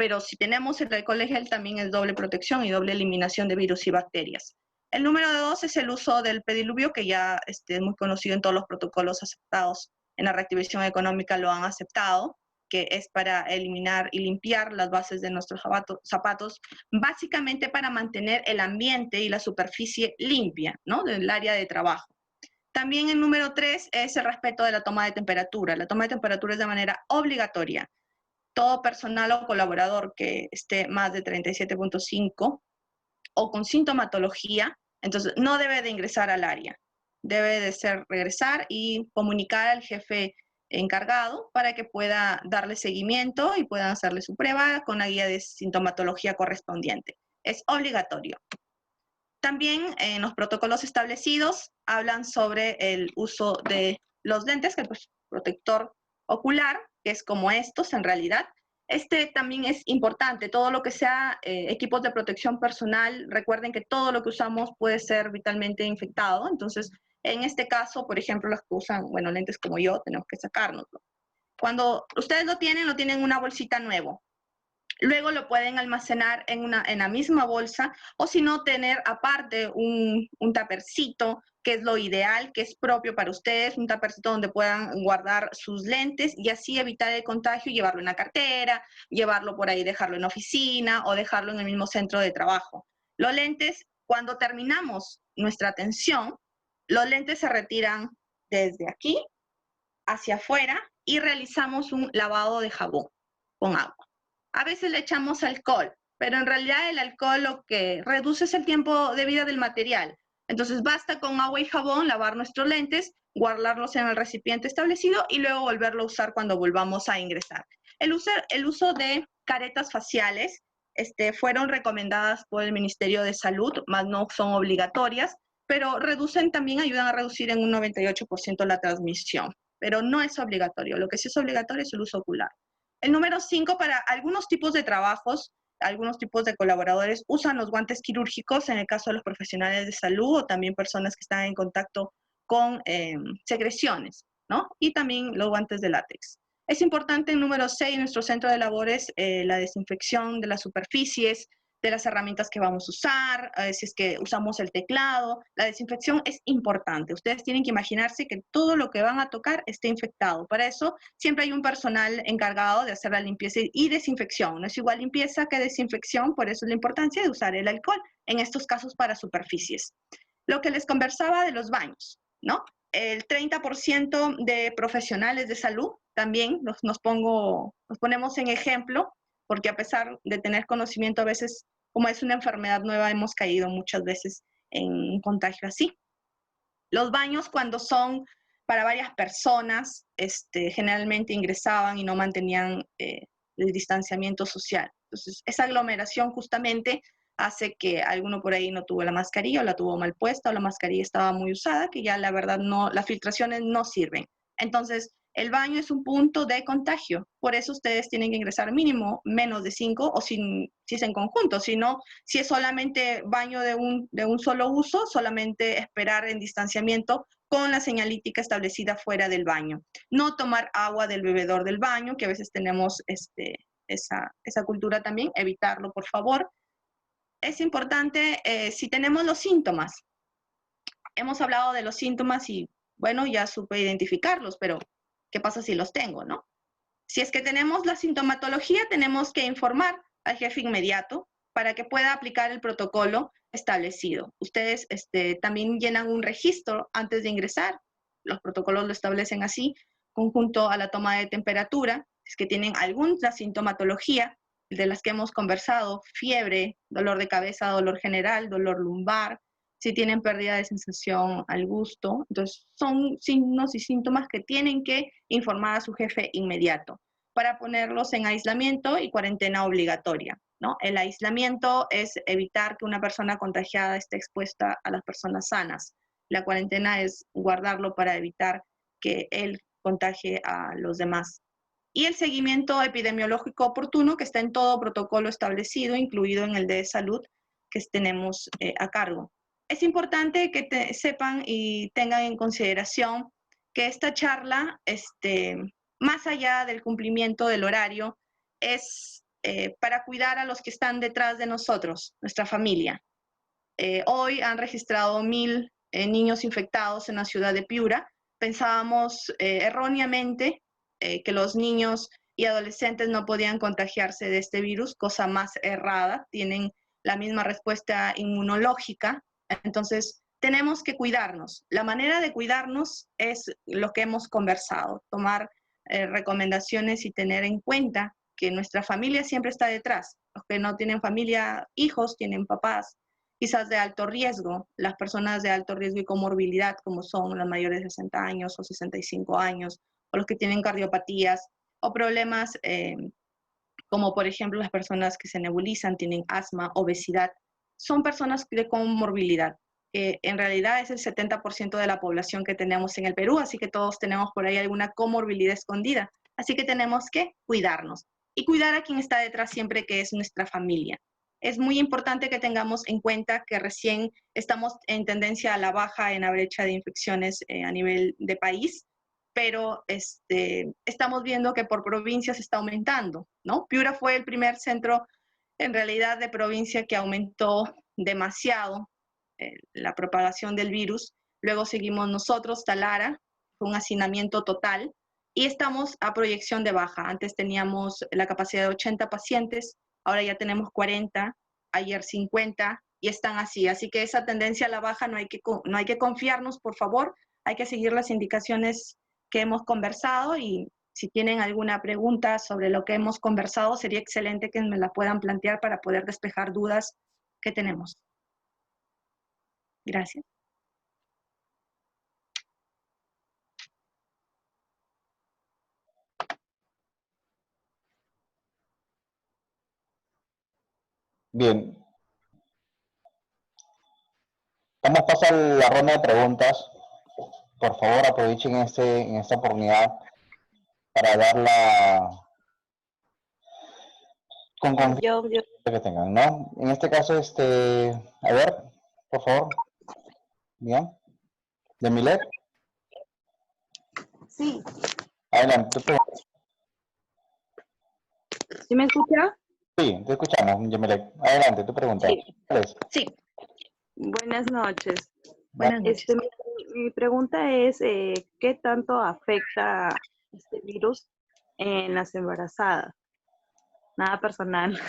pero si tenemos el alcohol gel también es doble protección y doble eliminación de virus y bacterias. El número 2 es el uso del pediluvio, que ya es muy conocido en todos los protocolos aceptados en la reactivación económica, lo han aceptado, que es para eliminar y limpiar las bases de nuestros zapatos, básicamente para mantener el ambiente y la superficie limpia, ¿no? Del área de trabajo. También el número 3 es el respeto de la toma de temperatura. La toma de temperatura es de manera obligatoria. Todo personal o colaborador que esté más de 37.5 o con sintomatología, entonces no debe de ingresar al área. Debe de regresar y comunicar al jefe encargado para que pueda darle seguimiento y puedan hacerle su prueba con la guía de sintomatología correspondiente. Es obligatorio. También en los protocolos establecidos hablan sobre el uso de los lentes, que es protector ocular, que es como estos en realidad. Este también es importante, todo lo que sea equipos de protección personal, recuerden que todo lo que usamos puede ser vitalmente infectado, entonces en este caso, por ejemplo, los que usan, bueno, lentes como yo, tenemos que sacárnoslo. Cuando ustedes lo tienen en una bolsita nuevo. Luego lo pueden almacenar en la misma bolsa o si no tener aparte un tapercito, que es lo ideal, que es propio para ustedes, un tapercito donde puedan guardar sus lentes y así evitar el contagio y llevarlo en la cartera, llevarlo por ahí, dejarlo en la oficina o dejarlo en el mismo centro de trabajo. Los lentes, cuando terminamos nuestra atención, los lentes se retiran desde aquí hacia afuera y realizamos un lavado de jabón con agua. A veces le echamos alcohol, pero en realidad el alcohol lo que reduce es el tiempo de vida del material. Entonces basta con agua y jabón lavar nuestros lentes, guardarlos en el recipiente establecido y luego volverlo a usar cuando volvamos a ingresar. El uso de caretas faciales fueron recomendadas por el Ministerio de Salud, más no son obligatorias, pero también ayudan a reducir en un 98% la transmisión, pero no es obligatorio. Lo que sí es obligatorio es el uso ocular. El número 5, para algunos tipos de trabajos, algunos tipos de colaboradores usan los guantes quirúrgicos, en el caso de los profesionales de salud o también personas que están en contacto con secreciones, ¿no? Y también los guantes de látex. Es importante, el número 6, en nuestro centro de labores, la desinfección de las superficies, de las herramientas que vamos a usar, si es que usamos el teclado. La desinfección es importante. Ustedes tienen que imaginarse que todo lo que van a tocar esté infectado. Para eso siempre hay un personal encargado de hacer la limpieza y desinfección. No es igual limpieza que desinfección, por eso es la importancia de usar el alcohol en estos casos para superficies. Lo que les conversaba de los baños, ¿no? El 30% de profesionales de salud también nos ponemos en ejemplo, porque a pesar de tener conocimiento, a veces, como es una enfermedad nueva, hemos caído muchas veces en un contagio así. Los baños, cuando son para varias personas, generalmente ingresaban y no mantenían el distanciamiento social. Entonces, esa aglomeración justamente hace que alguno por ahí no tuvo la mascarilla o la tuvo mal puesta o la mascarilla estaba muy usada, que ya la verdad no, las filtraciones no sirven. Entonces, el baño es un punto de contagio, por eso ustedes tienen que ingresar mínimo menos de 5 o si es en conjunto, si no, si es solamente baño de un solo uso, solamente esperar en distanciamiento con la señalítica establecida fuera del baño. No tomar agua del bebedor del baño, que a veces tenemos esa cultura también, evitarlo por favor. Es importante si tenemos los síntomas. Hemos hablado de los síntomas y bueno, ya supe identificarlos, pero ¿qué pasa si los tengo, no? Si es que tenemos la sintomatología, tenemos que informar al jefe inmediato para que pueda aplicar el protocolo establecido. Ustedes también llenan un registro antes de ingresar. Los protocolos lo establecen así, conjunto a la toma de temperatura. Si es que tienen alguna sintomatología de las que hemos conversado, fiebre, dolor de cabeza, dolor general, dolor lumbar, si tienen pérdida de sensación al gusto. Entonces, son signos y síntomas que tienen que informar a su jefe inmediato para ponerlos en aislamiento y cuarentena obligatoria, ¿no? El aislamiento es evitar que una persona contagiada esté expuesta a las personas sanas. La cuarentena es guardarlo para evitar que él contagie a los demás. Y el seguimiento epidemiológico oportuno, que está en todo protocolo establecido, incluido en el de salud que tenemos a cargo. Es importante que sepan y tengan en consideración que esta charla, más allá del cumplimiento del horario, es para cuidar a los que están detrás de nosotros, nuestra familia. Hoy han registrado 1.000 niños infectados en la ciudad de Piura. Pensábamos erróneamente que los niños y adolescentes no podían contagiarse de este virus, cosa más errada, tienen la misma respuesta inmunológica. Entonces, tenemos que cuidarnos. La manera de cuidarnos es lo que hemos conversado, tomar recomendaciones y tener en cuenta que nuestra familia siempre está detrás. Los que no tienen familia, hijos, tienen papás, quizás de alto riesgo, las personas de alto riesgo y comorbilidad, como son los mayores de 60 años o 65 años, o los que tienen cardiopatías, o problemas como por ejemplo las personas que se nebulizan, tienen asma, obesidad, son personas de comorbilidad. En realidad es el 70% de la población que tenemos en el Perú, así que todos tenemos por ahí alguna comorbilidad escondida. Así que tenemos que cuidarnos y cuidar a quien está detrás siempre, que es nuestra familia. Es muy importante que tengamos en cuenta que recién estamos en tendencia a la baja en la brecha de infecciones a nivel de país, pero estamos viendo que por provincias está aumentando, ¿no? Piura fue el primer centro en realidad de provincia que aumentó demasiado la propagación del virus. Luego seguimos nosotros, Talara, fue un hacinamiento total, y estamos a proyección de baja. Antes teníamos la capacidad de 80 pacientes, ahora ya tenemos 40, ayer 50, y están así. Así que esa tendencia a la baja no hay que confiarnos, por favor, hay que seguir las indicaciones que hemos conversado, y si tienen alguna pregunta sobre lo que hemos conversado, sería excelente que me la puedan plantear para poder despejar dudas que tenemos. Gracias. Bien, vamos a pasar la ronda de preguntas. Por favor, aprovechen esta oportunidad para darla con confianza que tengan, ¿no? En este caso, a ver, por favor, bien, Yamilet, Sí, adelante, ¿sí me escucha? sí, te escuchamos, Yamilet, adelante, tu pregunta. Sí. Sí. Buenas noches. Buenas noches. Mi pregunta es, ¿qué tanto afecta este virus en las embarazadas? Nada personal.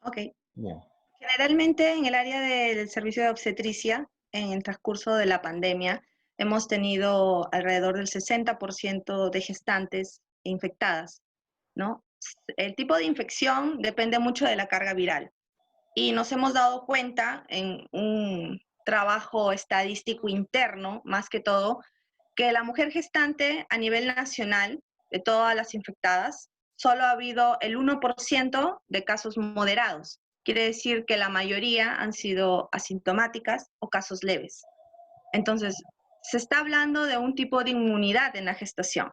Ok. Bien. Generalmente en el área del servicio de obstetricia, en el transcurso de la pandemia, hemos tenido alrededor del 60% de gestantes infectadas, ¿no? El tipo de infección depende mucho de la carga viral. Y nos hemos dado cuenta en un trabajo estadístico interno, más que todo, que la mujer gestante a nivel nacional, de todas las infectadas, solo ha habido el 1% de casos moderados. Quiere decir que la mayoría han sido asintomáticas o casos leves. Entonces, se está hablando de un tipo de inmunidad en la gestación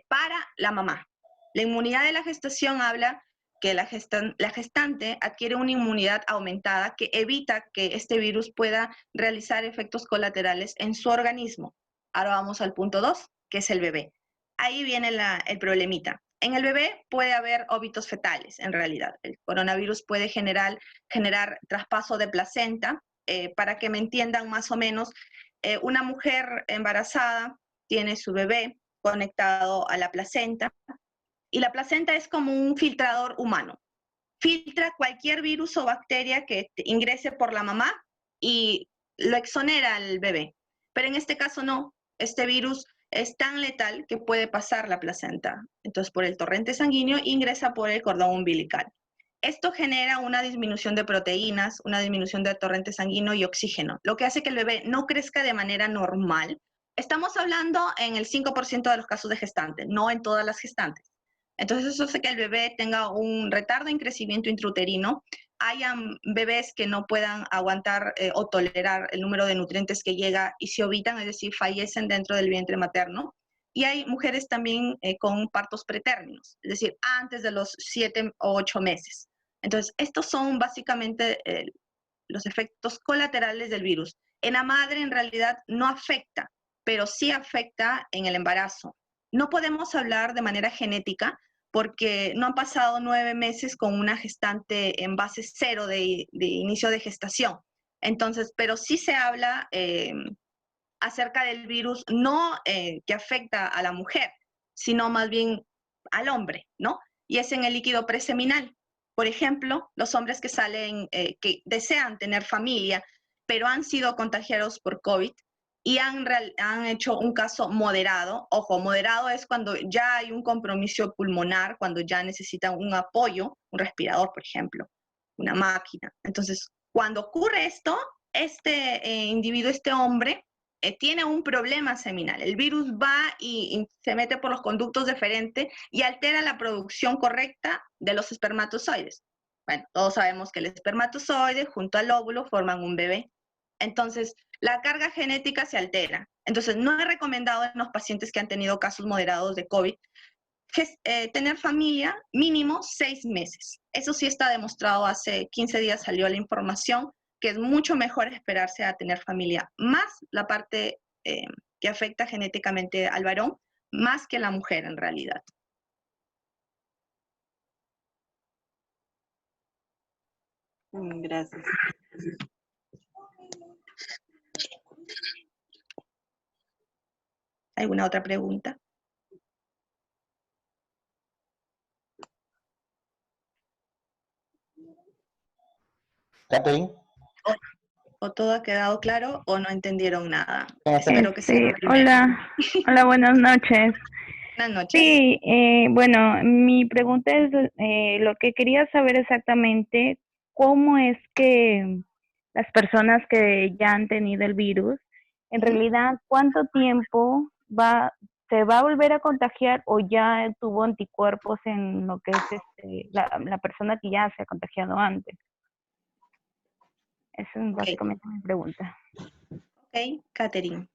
para la mamá. La inmunidad de la gestación habla que la gestante adquiere una inmunidad aumentada que evita que este virus pueda realizar efectos colaterales en su organismo. Ahora vamos al punto 2, que es el bebé. Ahí viene el problemita. En el bebé puede haber óbitos fetales, en realidad. El coronavirus puede generar traspaso de placenta. Para que me entiendan más o menos, una mujer embarazada tiene su bebé conectado a la placenta, y la placenta es como un filtrador humano. Filtra cualquier virus o bacteria que ingrese por la mamá y lo exonera al bebé. Pero en este caso no, este virus es tan letal que puede pasar la placenta. Entonces, por el torrente sanguíneo ingresa por el cordón umbilical. Esto genera una disminución de proteínas, una disminución del torrente sanguíneo y oxígeno, lo que hace que el bebé no crezca de manera normal. Estamos hablando en el 5% de los casos de gestantes, no en todas las gestantes. Entonces eso hace que el bebé tenga un retardo en crecimiento intrauterino. Hayan bebés que no puedan aguantar o tolerar el número de nutrientes que llega y se ovitan, es decir, fallecen dentro del vientre materno. Y hay mujeres también con partos pretérminos, es decir, antes de los 7 o 8 meses. Entonces, estos son básicamente los efectos colaterales del virus. En la madre en realidad no afecta, pero sí afecta en el embarazo. no podemos hablar de manera genética porque no han pasado 9 meses con una gestante en base 0 de inicio de gestación. Entonces, pero sí se habla acerca del virus, no que afecta a la mujer, sino más bien al hombre, ¿no? Y es en el líquido preseminal. Por ejemplo, los hombres que salen, que desean tener familia, pero han sido contagiados por COVID y han hecho un caso moderado. Ojo, moderado es cuando ya hay un compromiso pulmonar, cuando ya necesitan un apoyo, un respirador, por ejemplo, una máquina. Entonces, cuando ocurre esto, este individuo, este hombre, tiene un problema seminal. El virus va y se mete por los conductos deferentes y altera la producción correcta de los espermatozoides. Bueno, todos sabemos que el espermatozoide junto al óvulo forman un bebé. Entonces, la carga genética se altera. Entonces, no es recomendado en los pacientes que han tenido casos moderados de COVID tener familia mínimo 6 meses. Eso sí está demostrado, hace 15 días salió la información que es mucho mejor esperarse a tener familia, más la parte que afecta genéticamente al varón, más que la mujer en realidad. Gracias. ¿Alguna otra pregunta? Catherine. ¿O todo ha quedado claro o no entendieron nada? Espero que sea Sí, hola, hola, buenas noches. Buenas noches. Sí, bueno, mi pregunta es lo que quería saber exactamente, ¿cómo es que las personas que ya han tenido el virus, en realidad, cuánto tiempo se va a volver a contagiar o ya tuvo anticuerpos en lo que es la persona que ya se ha contagiado antes? Esa es básicamente mi pregunta. Ok, Catherine,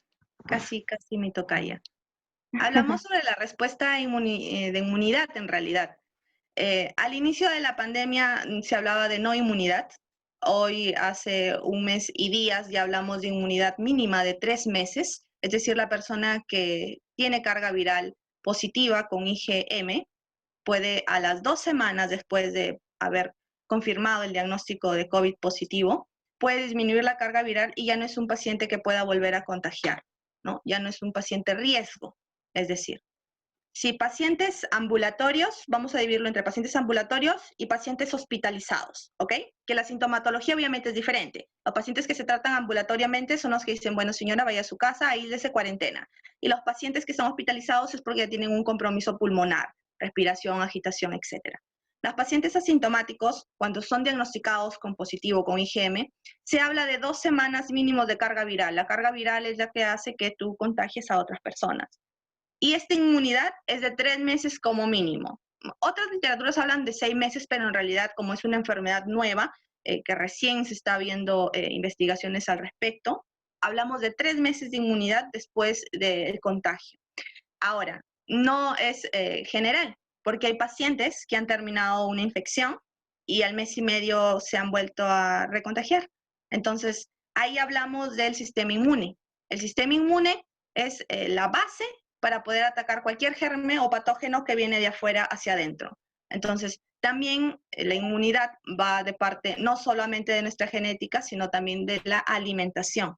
casi me toca ya. Hablamos sobre la respuesta de inmunidad en realidad. Al inicio de la pandemia se hablaba de no inmunidad. Hoy, hace un mes y días, ya hablamos de inmunidad mínima de 3 meses. Es decir, la persona que tiene carga viral positiva con IgM puede, a las 2 semanas después de haber confirmado el diagnóstico de COVID positivo, puede disminuir la carga viral y ya no es un paciente que pueda volver a contagiar, ¿no? Ya no es un paciente riesgo. Es decir, si pacientes ambulatorios, vamos a dividirlo entre pacientes ambulatorios y pacientes hospitalizados, ¿ok? Que la sintomatología obviamente es diferente. Los pacientes que se tratan ambulatoriamente son los que dicen, bueno, señora, vaya a su casa, aíslese, cuarentena. Y los pacientes que son hospitalizados es porque ya tienen un compromiso pulmonar, respiración, agitación, etc. Los pacientes asintomáticos, cuando son diagnosticados con positivo, con IgM, se habla de 2 semanas mínimo de carga viral. La carga viral es la que hace que tú contagies a otras personas. Y esta inmunidad es de 3 meses como mínimo. Otras literaturas hablan de 6 meses, pero en realidad, como es una enfermedad nueva, que recién se está viendo investigaciones al respecto, hablamos de 3 meses de inmunidad después del contagio. Ahora, no es general, porque hay pacientes que han terminado una infección y al mes y medio se han vuelto a recontagiar. Entonces, ahí hablamos del sistema inmune. El sistema inmune es la base para poder atacar cualquier germen o patógeno que viene de afuera hacia adentro. Entonces, también la inmunidad va de parte no solamente de nuestra genética, sino también de la alimentación.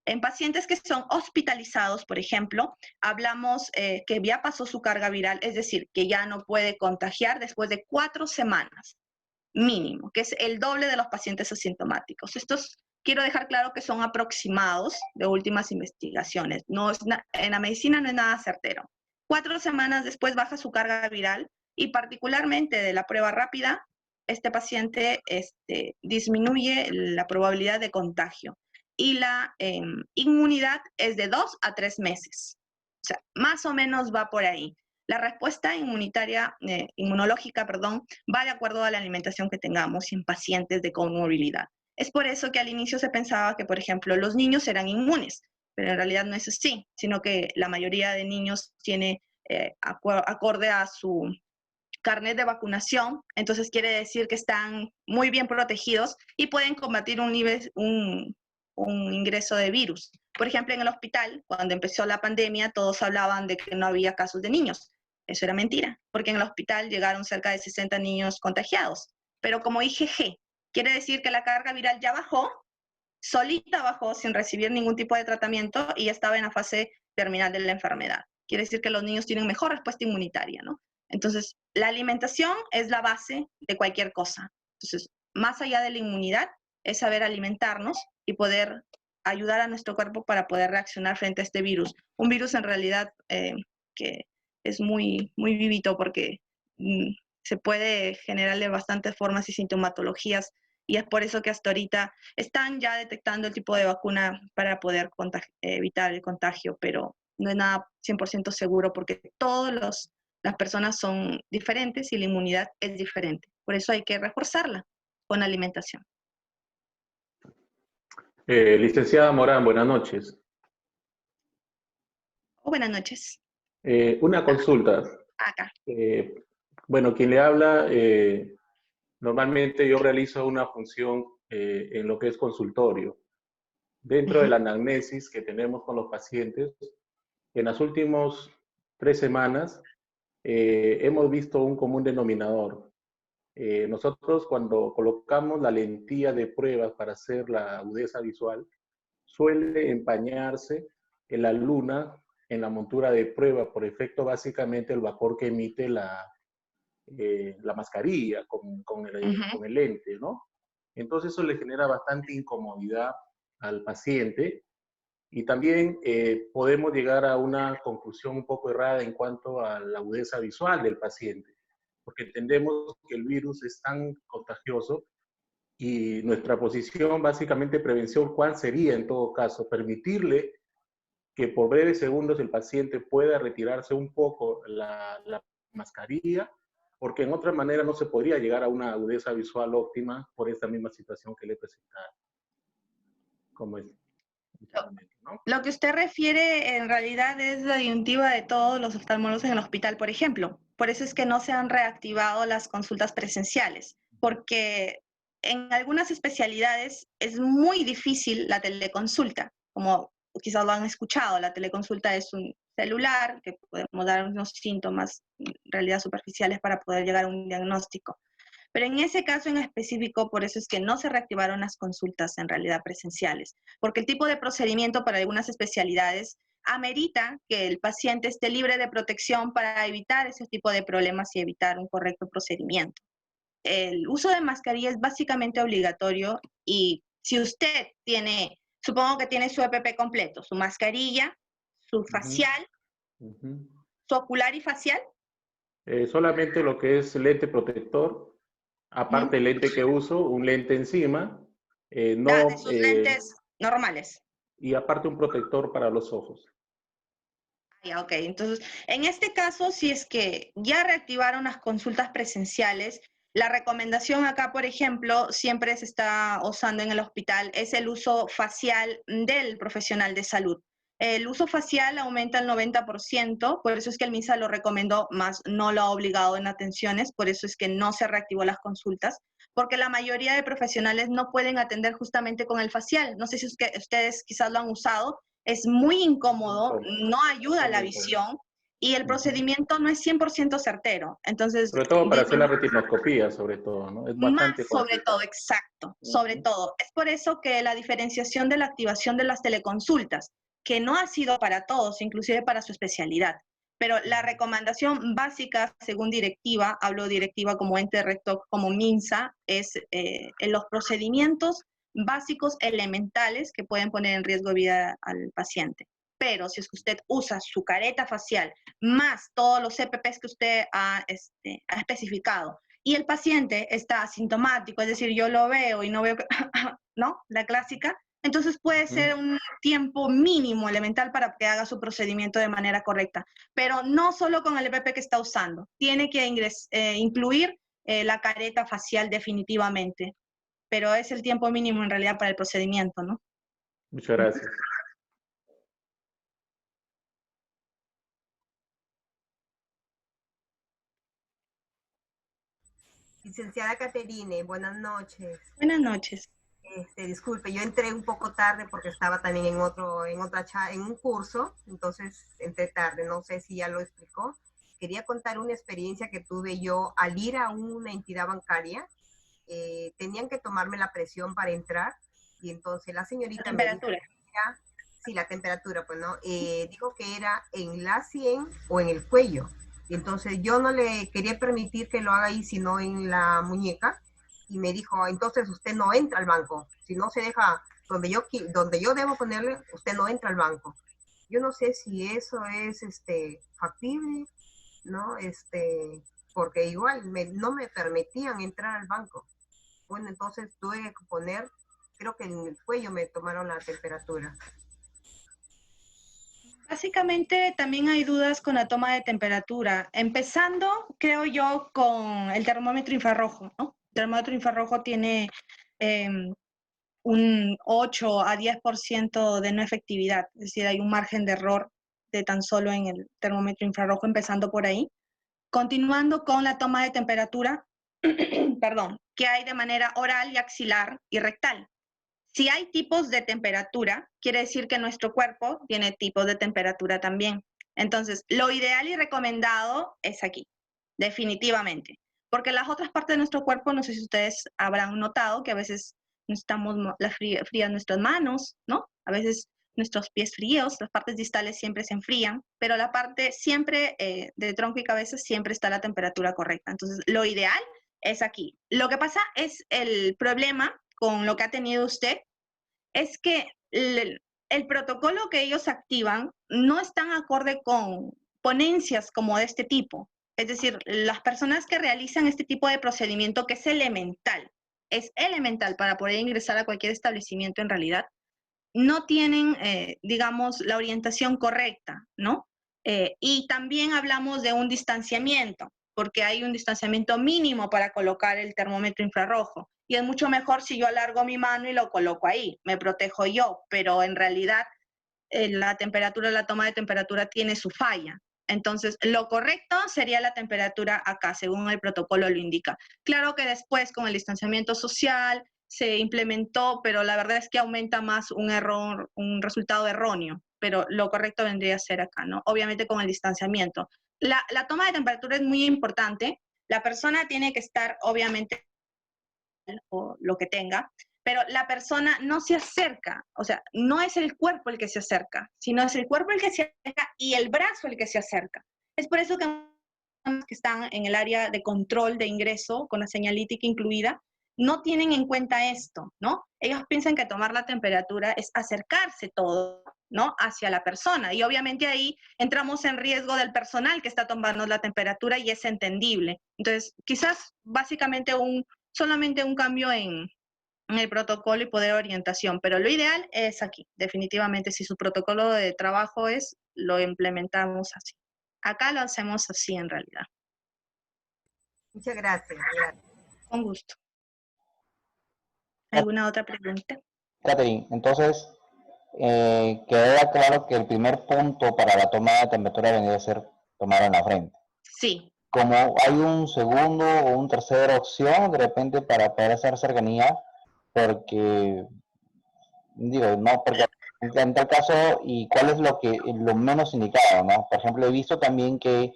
En pacientes que son hospitalizados, por ejemplo, hablamos que ya pasó su carga viral, es decir, que ya no puede contagiar después de 4 semanas mínimo, que es el doble de los pacientes asintomáticos. Estos quiero dejar claro que son aproximados de últimas investigaciones. No es en la medicina no es nada certero. 4 semanas después baja su carga viral y particularmente de la prueba rápida, este paciente disminuye la probabilidad de contagio y la inmunidad es de 2 a 3 meses. O sea, más o menos va por ahí. La respuesta inmunológica, va de acuerdo a la alimentación que tengamos en pacientes de comorbilidad. Es por eso que al inicio se pensaba que, por ejemplo, los niños eran inmunes, pero en realidad no es así, sino que la mayoría de niños tiene, acorde a su carnet de vacunación, entonces quiere decir que están muy bien protegidos y pueden combatir un ingreso de virus. Por ejemplo, en el hospital, cuando empezó la pandemia, todos hablaban de que no había casos de niños. Eso era mentira, porque en el hospital llegaron cerca de 60 niños contagiados. Pero como IgG, quiere decir que la carga viral ya bajó, solita bajó sin recibir ningún tipo de tratamiento y ya estaba en la fase terminal de la enfermedad. Quiere decir que los niños tienen mejor respuesta inmunitaria, ¿no? Entonces, la alimentación es la base de cualquier cosa. Entonces, más allá de la inmunidad, es saber alimentarnos y poder ayudar a nuestro cuerpo para poder reaccionar frente a este virus. Un virus en realidad que es muy, muy vivito porque se puede generar de bastantes formas y sintomatologías y es por eso que hasta ahorita están ya detectando el tipo de vacuna para poder evitar el contagio, pero no es nada 100% seguro porque todas las personas son diferentes y la inmunidad es diferente. Por eso hay que reforzarla con alimentación. Licenciada Morán, buenas noches. Buenas noches. Una consulta. Acá. Bueno, quien le habla, normalmente yo realizo una función en lo que es consultorio. Dentro de la anamnesis que tenemos con los pacientes, en las últimas 3 semanas hemos visto un común denominador. Nosotros cuando colocamos la lentilla de pruebas para hacer la agudeza visual, suele empañarse en la luna, en la montura de prueba, por efecto básicamente el vapor que emite la mascarilla con el lente, ¿no? Entonces eso le genera bastante incomodidad al paciente y también podemos llegar a una conclusión un poco errada en cuanto a la agudeza visual del paciente, porque entendemos que el virus es tan contagioso y nuestra posición básicamente prevención, ¿cuál sería en todo caso? Permitirle que por breves segundos el paciente pueda retirarse un poco la mascarilla, porque en otra manera no se podría llegar a una agudeza visual óptima por esta misma situación que le he presentado. Como es. ¿No? Lo que usted refiere en realidad es la disyuntiva de todos los oftalmólogos en el hospital, por ejemplo. Por eso es que no se han reactivado las consultas presenciales, porque en algunas especialidades es muy difícil la teleconsulta, como quizás lo han escuchado, la teleconsulta es un celular que podemos dar unos síntomas en realidad superficiales para poder llegar a un diagnóstico. Pero en ese caso en específico, por eso es que no se reactivaron las consultas en realidad presenciales, porque el tipo de procedimiento para algunas especialidades amerita que el paciente esté libre de protección para evitar ese tipo de problemas y evitar un correcto procedimiento. El uso de mascarilla es básicamente obligatorio y si usted tiene, supongo que tiene su EPP completo, su mascarilla, su facial, su ocular y facial. Solamente lo que es lente protector, aparte el lente que uso, un lente encima, no, de sus lentes normales. Y aparte un protector para los ojos. Ok, entonces, en este caso, si es que ya reactivaron las consultas presenciales, la recomendación acá, por ejemplo, siempre se está usando en el hospital, es el uso facial del profesional de salud. El uso facial aumenta el 90%, por eso es que el MINSA lo recomendó, más no lo ha obligado en atenciones, por eso es que no se reactivó las consultas, porque la mayoría de profesionales no pueden atender justamente con el facial. No sé si ustedes quizás lo han usado, es muy incómodo, no ayuda a la visión y el procedimiento no es 100% certero. Entonces, sobre todo para hacer la retinoscopía, sobre todo, ¿no? Es bastante más sobre todo, exacto, sobre todo. Es por eso que la diferenciación de la activación de las teleconsultas, que no ha sido para todos, inclusive para su especialidad. Pero la recomendación básica, según directiva, hablo directiva como ente rector, como MINSA, es en los procedimientos básicos elementales que pueden poner en riesgo de vida al paciente. Pero si es que usted usa su careta facial más todos los CPPs que usted ha especificado y el paciente está asintomático, es decir, yo lo veo y no veo, ¿no? La clásica. Entonces puede ser un tiempo mínimo elemental para que haga su procedimiento de manera correcta, pero no solo con el EPP que está usando, tiene que incluir la careta facial definitivamente, pero es el tiempo mínimo en realidad para el procedimiento, ¿no? Muchas gracias. Licenciada Caterine, buenas noches. Buenas noches. Disculpe, yo entré un poco tarde porque estaba también en un curso, entonces entré tarde, no sé si ya lo explicó. Quería contar una experiencia que tuve yo al ir a una entidad bancaria. Tenían que tomarme la presión para entrar y entonces la señorita me dijo que era, sí, la temperatura, pues no, dijo que era en la sien o en el cuello. Y entonces yo no le quería permitir que lo haga ahí, sino en la muñeca. Y me dijo, entonces usted no entra al banco. Si no se deja donde yo debo ponerle, usted no entra al banco. Yo no sé si eso es factible, ¿no? Porque igual no me permitían entrar al banco. Bueno, entonces tuve que poner, creo que en el cuello me tomaron la temperatura. Básicamente también hay dudas con la toma de temperatura, empezando, creo yo, con el termómetro infrarrojo, ¿no? El termómetro infrarrojo tiene un 8 a 10% de no efectividad, es decir, hay un margen de error de tan solo en el termómetro infrarrojo, empezando por ahí. Continuando con la toma de temperatura, perdón, que hay de manera oral y axilar y rectal. Si hay tipos de temperatura, quiere decir que nuestro cuerpo tiene tipos de temperatura también. Entonces, lo ideal y recomendado es aquí, definitivamente. Porque las otras partes de nuestro cuerpo, no sé si ustedes habrán notado que a veces necesitamos las frías nuestras manos, ¿no? A veces nuestros pies fríos, las partes distales siempre se enfrían, pero la parte siempre de tronco y cabeza siempre está a la temperatura correcta. Entonces, lo ideal es aquí. Lo que pasa es el problema con lo que ha tenido usted es que el protocolo que ellos activan no están acorde con ponencias como de este tipo. Es decir, las personas que realizan este tipo de procedimiento, que es elemental para poder ingresar a cualquier establecimiento en realidad, no tienen, digamos, la orientación correcta, ¿no? Y también hablamos de un distanciamiento, porque hay un distanciamiento mínimo para colocar el termómetro infrarrojo. Y es mucho mejor si yo alargo mi mano y lo coloco ahí, me protejo yo, pero en realidad la temperatura, la toma de temperatura tiene su falla. Entonces, lo correcto sería la temperatura acá, según el protocolo lo indica. Claro que después con el distanciamiento social se implementó, pero la verdad es que aumenta más un error, un resultado erróneo, pero lo correcto vendría a ser acá, ¿no? Obviamente con el distanciamiento. La toma de temperatura es muy importante. La persona tiene que estar, obviamente, o lo que tenga, pero la persona no se acerca, o sea, no es el cuerpo el que se acerca, sino es el cuerpo el que se acerca y el brazo el que se acerca. Es por eso que están en el área de control de ingreso, con la señalítica incluida, no tienen en cuenta esto, ¿no? Ellos piensan que tomar la temperatura es acercarse todo, ¿no? Hacia la persona. Y obviamente ahí entramos en riesgo del personal que está tomando la temperatura y es entendible. Entonces, quizás básicamente solamente un cambio en el protocolo y poder de orientación, pero lo ideal es aquí, definitivamente, si su protocolo de trabajo lo implementamos así. Acá lo hacemos así en realidad. Muchas gracias. Con gusto. ¿Alguna otra pregunta? Catherine, entonces, queda claro que el primer punto para la toma de temperatura vendría a ser tomar en la frente. Sí. Como hay un segundo o una tercera opción, de repente, para poder hacer cercanía, porque, digo, no, porque en tal caso, ¿y cuál es lo menos indicado, no? Por ejemplo, he visto también que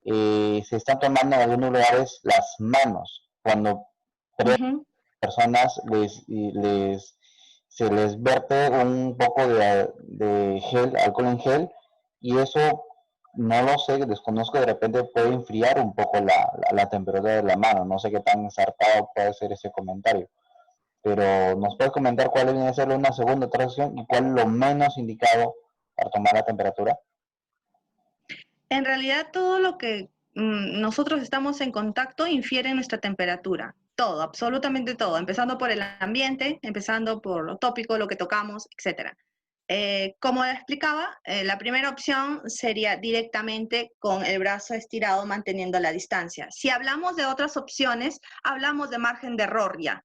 se están tomando en algunos lugares las manos, cuando personas se les vierte un poco de gel, alcohol en gel, y eso no lo sé, desconozco, de repente puede enfriar un poco la temperatura de la mano, no sé qué tan ensartado puede ser ese comentario, pero nos puedes comentar cuál viene a ser una segunda o tercera opción y cuál es lo menos indicado para tomar la temperatura. En realidad todo lo que nosotros estamos en contacto infiere nuestra temperatura. Todo, absolutamente todo, empezando por el ambiente, empezando por lo tópico, lo que tocamos, etc. Como explicaba, la primera opción sería directamente con el brazo estirado manteniendo la distancia. Si hablamos de otras opciones, hablamos de margen de error ya.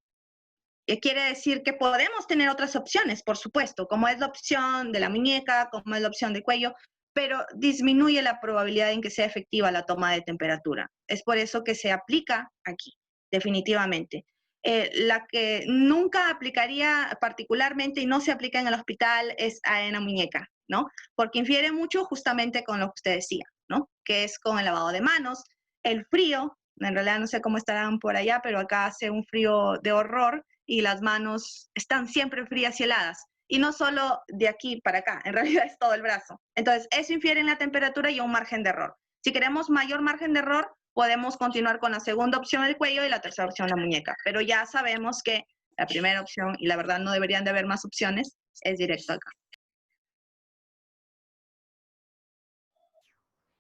Quiere decir que podemos tener otras opciones, por supuesto, como es la opción de la muñeca, como es la opción de cuello, pero disminuye la probabilidad en que sea efectiva la toma de temperatura. Es por eso que se aplica aquí, definitivamente. La que nunca aplicaría particularmente y no se aplica en el hospital es en la muñeca, ¿no? Porque infiere mucho justamente con lo que usted decía, ¿no? Que es con el lavado de manos, el frío, en realidad no sé cómo estarán por allá, pero acá hace un frío de horror y las manos están siempre frías y heladas. Y no solo de aquí para acá, en realidad es todo el brazo. Entonces, eso infiere en la temperatura y un margen de error. Si queremos mayor margen de error, podemos continuar con la segunda opción del cuello y la tercera opción la muñeca. Pero ya sabemos que la primera opción, y la verdad no deberían de haber más opciones, es directo acá.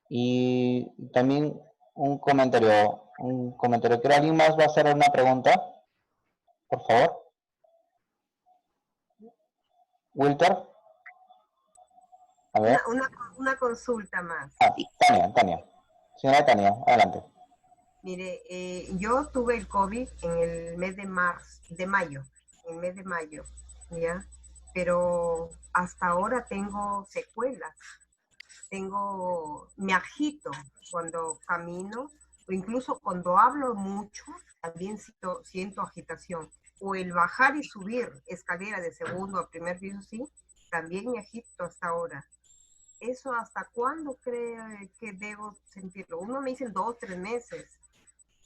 Y también un comentario. ¿Creo que alguien más va a hacer una pregunta? Por favor. Wilter. A ver. Una consulta más. Tania. Señora Tania, adelante. Mire, yo tuve el COVID en el mes de mayo, ¿ya? Pero hasta ahora tengo secuelas. Me agito cuando camino, o incluso cuando hablo mucho, también siento agitación. O el bajar y subir escalera de segundo a primer piso, sí, también me agito hasta ahora. ¿Eso hasta cuándo cree que debo sentirlo? Uno me dice 2, 3 meses,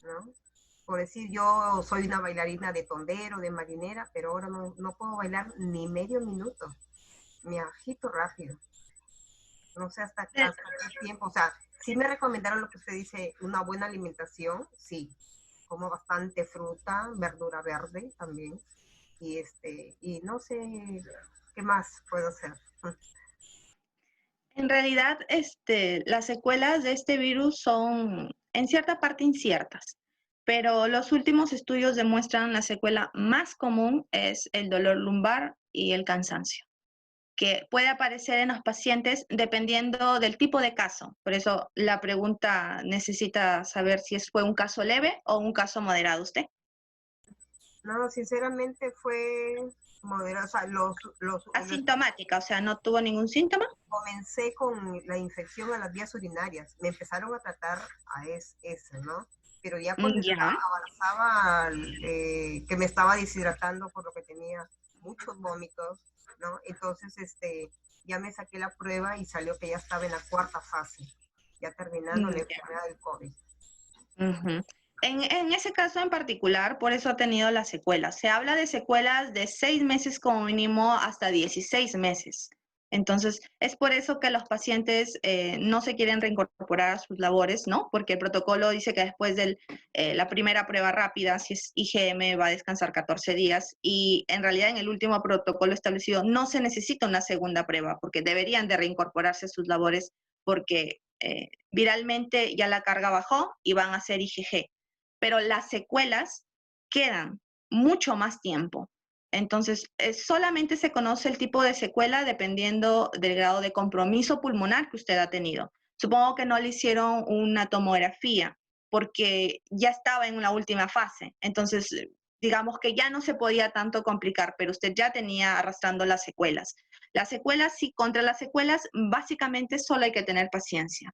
¿no? Por decir, yo soy una bailarina de tondero, de marinera, pero ahora no puedo bailar ni medio minuto. Me agito rápido. No sé hasta qué tiempo. O sea, sí me recomendaron lo que usted dice, una buena alimentación, sí. Como bastante fruta, verdura verde también. Y no sé qué más puedo hacer. En realidad, las secuelas de este virus son en cierta parte inciertas, pero los últimos estudios demuestran la secuela más común es el dolor lumbar y el cansancio, que puede aparecer en los pacientes dependiendo del tipo de caso. Por eso la pregunta necesita saber si fue un caso leve o un caso moderado usted. No, sinceramente fue moderado. O sea, asintomática, o sea, no tuvo ningún síntoma. Comencé con la infección a las vías urinarias. Me empezaron a tratar a ese, ¿no? Pero ya cuando avanzaba, que me estaba deshidratando por lo que tenía muchos vómitos, ¿no? Entonces, ya me saqué la prueba y salió que ya estaba en la 4ª fase, ya terminando la enfermedad del COVID. En ese caso en particular, por eso ha tenido las secuelas. Se habla de secuelas de 6 meses como mínimo hasta 16 meses. Entonces, es por eso que los pacientes no se quieren reincorporar a sus labores, ¿no? Porque el protocolo dice que después de la primera prueba rápida, si es IgM, va a descansar 14 días. Y en realidad, en el último protocolo establecido, no se necesita una segunda prueba, porque deberían de reincorporarse a sus labores, porque viralmente ya la carga bajó y van a hacer IgG. Pero las secuelas quedan mucho más tiempo. Entonces, solamente se conoce el tipo de secuela dependiendo del grado de compromiso pulmonar que usted ha tenido. Supongo que no le hicieron una tomografía porque ya estaba en la última fase. Entonces, digamos que ya no se podía tanto complicar, pero usted ya tenía arrastrando las secuelas. Las secuelas, sí, contra las secuelas, básicamente solo hay que tener paciencia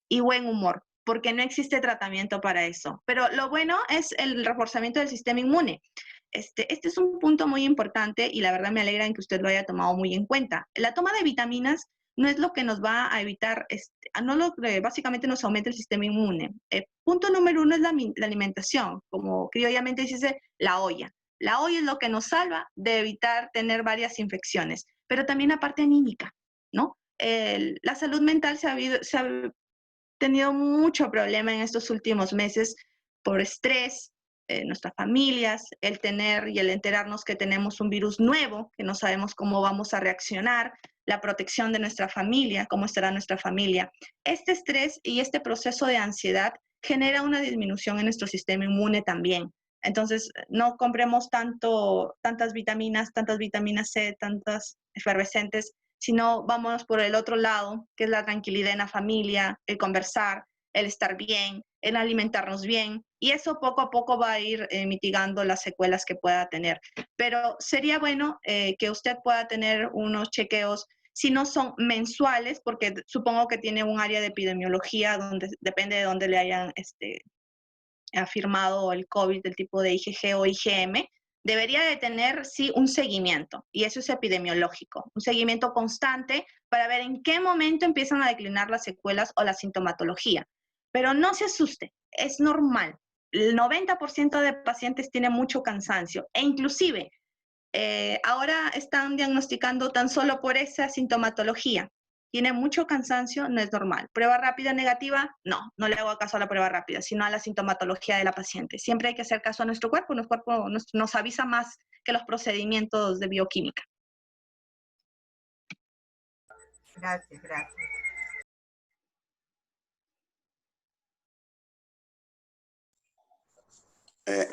y buen humor, porque no existe tratamiento para eso. Pero lo bueno es el reforzamiento del sistema inmune. Este es un punto muy importante y la verdad me alegra en que usted lo haya tomado muy en cuenta. La toma de vitaminas no es lo que nos va a evitar, básicamente nos aumenta el sistema inmune. Punto número 1 es la alimentación, como criollamente dice, la olla. La olla es lo que nos salva de evitar tener varias infecciones, pero también la parte anímica, ¿no? La salud mental se ha tenido mucho problema en estos últimos meses por estrés, nuestras familias, el tener y el enterarnos que tenemos un virus nuevo, que no sabemos cómo vamos a reaccionar, la protección de nuestra familia, cómo estará nuestra familia. Este estrés y este proceso de ansiedad genera una disminución en nuestro sistema inmune también. Entonces, no compremos tantas vitaminas C, tantas efervescentes, sino vámonos por el otro lado, que es la tranquilidad en la familia, el conversar, el estar bien, el alimentarnos bien, y eso poco a poco va a ir mitigando las secuelas que pueda tener. Pero sería bueno que usted pueda tener unos chequeos, si no son mensuales, porque supongo que tiene un área de epidemiología donde depende de dónde le hayan ha firmado el COVID del tipo de IgG o IgM, debería de tener, sí, un seguimiento, y eso es epidemiológico, un seguimiento constante para ver en qué momento empiezan a declinar las secuelas o la sintomatología. Pero no se asuste, es normal. El 90% de pacientes tiene mucho cansancio, e inclusive ahora están diagnosticando tan solo por esa sintomatología. Tiene mucho cansancio, no es normal. Prueba rápida negativa, no, no le hago caso a la prueba rápida, sino a la sintomatología de la paciente. Siempre hay que hacer caso a nuestro cuerpo nos avisa más que los procedimientos de bioquímica. Gracias, gracias.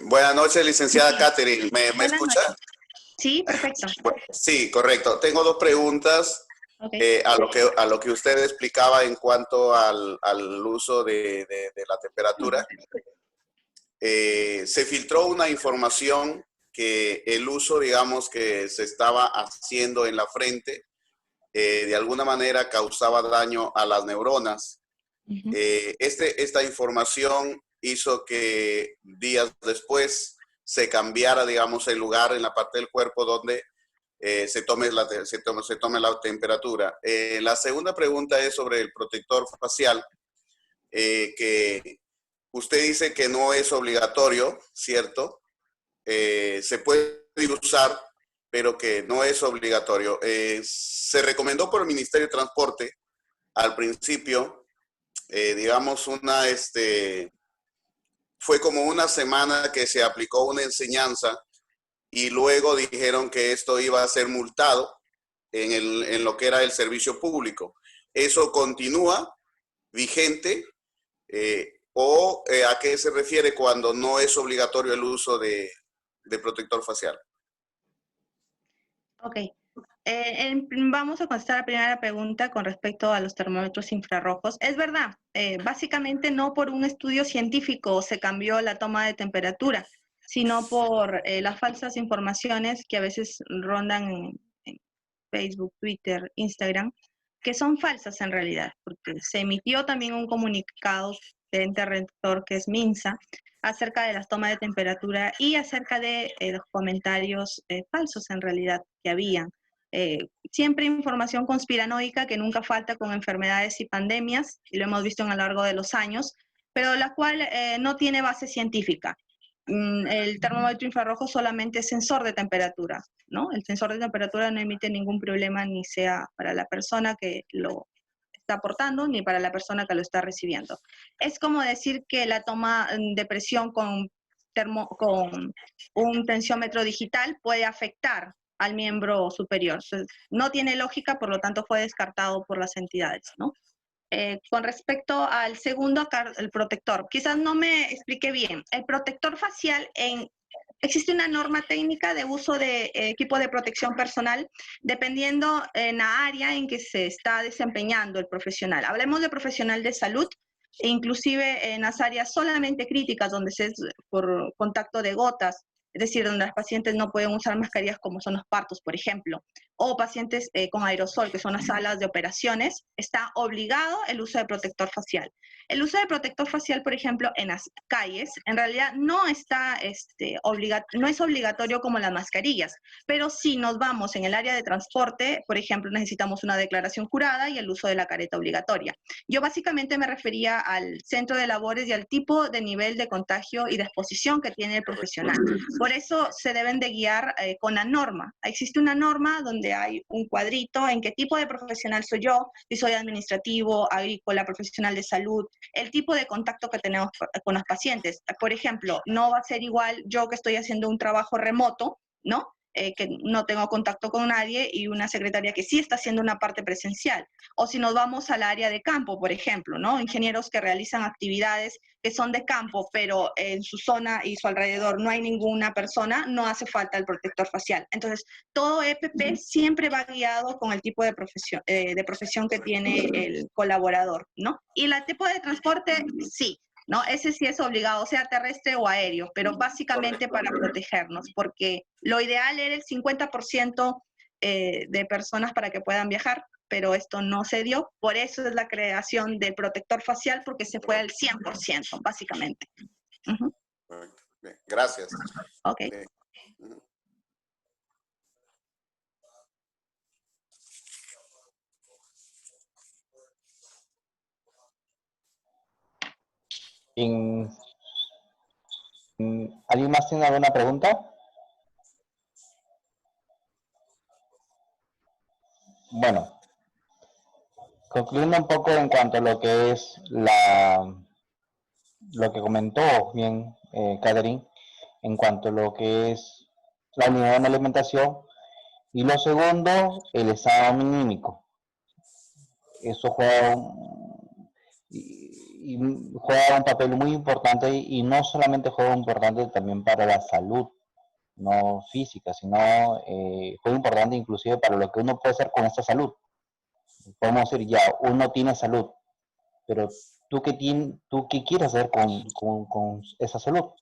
Buenas noches, licenciada Catherine. ¿Me escucha? Noches. Sí, perfecto. Sí, correcto. Tengo dos preguntas. Okay. A lo que usted explicaba en cuanto al uso de la temperatura. Se filtró una información que el uso, digamos, que se estaba haciendo en la frente, de alguna manera causaba daño a las neuronas. Esta información hizo que días después se cambiara, digamos, el lugar en la parte del cuerpo donde se tome la temperatura. La segunda pregunta es sobre el protector facial, que usted dice que no es obligatorio, ¿cierto? Se puede usar, pero que no es obligatorio. Se recomendó por el Ministerio de Transporte al principio, digamos, fue como una semana que se aplicó una enseñanza y luego dijeron que esto iba a ser multado en lo que era el servicio público. ¿Eso continúa vigente? ¿A qué se refiere cuando no es obligatorio el uso de protector facial? Ok. Vamos a contestar la primera pregunta con respecto a los termómetros infrarrojos. Es verdad, básicamente no por un estudio científico se cambió la toma de temperatura, sino por las falsas informaciones que a veces rondan en Facebook, Twitter, Instagram, que son falsas en realidad, porque se emitió también un comunicado de ente rector que es MINSA acerca de las tomas de temperatura y acerca de los comentarios falsos en realidad que habían. Siempre información conspiranoica que nunca falta con enfermedades y pandemias, y lo hemos visto a lo largo de los años, pero la cual no tiene base científica. El termómetro infrarrojo solamente es sensor de temperatura, ¿no? El sensor de temperatura no emite ningún problema ni sea para la persona que lo está aportando ni para la persona que lo está recibiendo. Es como decir que la toma de presión con un tensiómetro digital puede afectar al miembro superior. Entonces, no tiene lógica, por lo tanto fue descartado por las entidades, ¿no? Con respecto al segundo, el protector, quizás no me expliqué bien. El protector facial, existe una norma técnica de uso de equipo de protección personal dependiendo en la área en que se está desempeñando el profesional. Hablemos de profesional de salud, e inclusive en las áreas solamente críticas donde es por contacto de gotas, es decir, donde las pacientes no pueden usar mascarillas como son los partos, por ejemplo, o pacientes con aerosol, que son las salas de operaciones, está obligado el uso de protector facial. El uso de protector facial, por ejemplo, en las calles, en realidad no es obligatorio como las mascarillas, pero si nos vamos en el área de transporte, por ejemplo, necesitamos una declaración jurada y el uso de la careta obligatoria. Yo básicamente me refería al centro de labores y al tipo de nivel de contagio y de exposición que tiene el profesional. Por eso se deben de guiar con la norma. Existe una norma donde hay un cuadrito en qué tipo de profesional soy yo, si soy administrativo, agrícola, profesional de salud, el tipo de contacto que tenemos con los pacientes. Por ejemplo, no va a ser igual yo que estoy haciendo un trabajo remoto, ¿no? Que no tengo contacto con nadie, y una secretaria que sí está haciendo una parte presencial. O si nos vamos al área de campo, por ejemplo, ¿no? Ingenieros que realizan actividades que son de campo, pero en su zona y su alrededor no hay ninguna persona, no hace falta el protector facial. Entonces, todo EPP siempre va guiado con el tipo de profesión que tiene el colaborador, ¿no? Y el tipo de transporte, sí, ¿no? Ese sí es obligado, sea terrestre o aéreo, pero básicamente para protegernos, porque lo ideal era el 50% de personas para que puedan viajar, pero esto no se dio, por eso es la creación del protector facial, porque se fue al 100%, básicamente. Ujú. Bien, gracias. Ok. Bien. Ujú. ¿Alguien más tiene alguna pregunta? Bueno, concluyendo un poco en cuanto a lo que es lo que comentó bien Catherine, en cuanto a lo que es la unidad de alimentación, y lo segundo, el estado anímico. Eso juega un papel muy importante y no solamente juega importante también para la salud, no física, sino juega importante inclusive para lo que uno puede hacer con esta salud. Podemos decir, ya, uno tiene salud, pero tú qué quieres hacer con esa salud,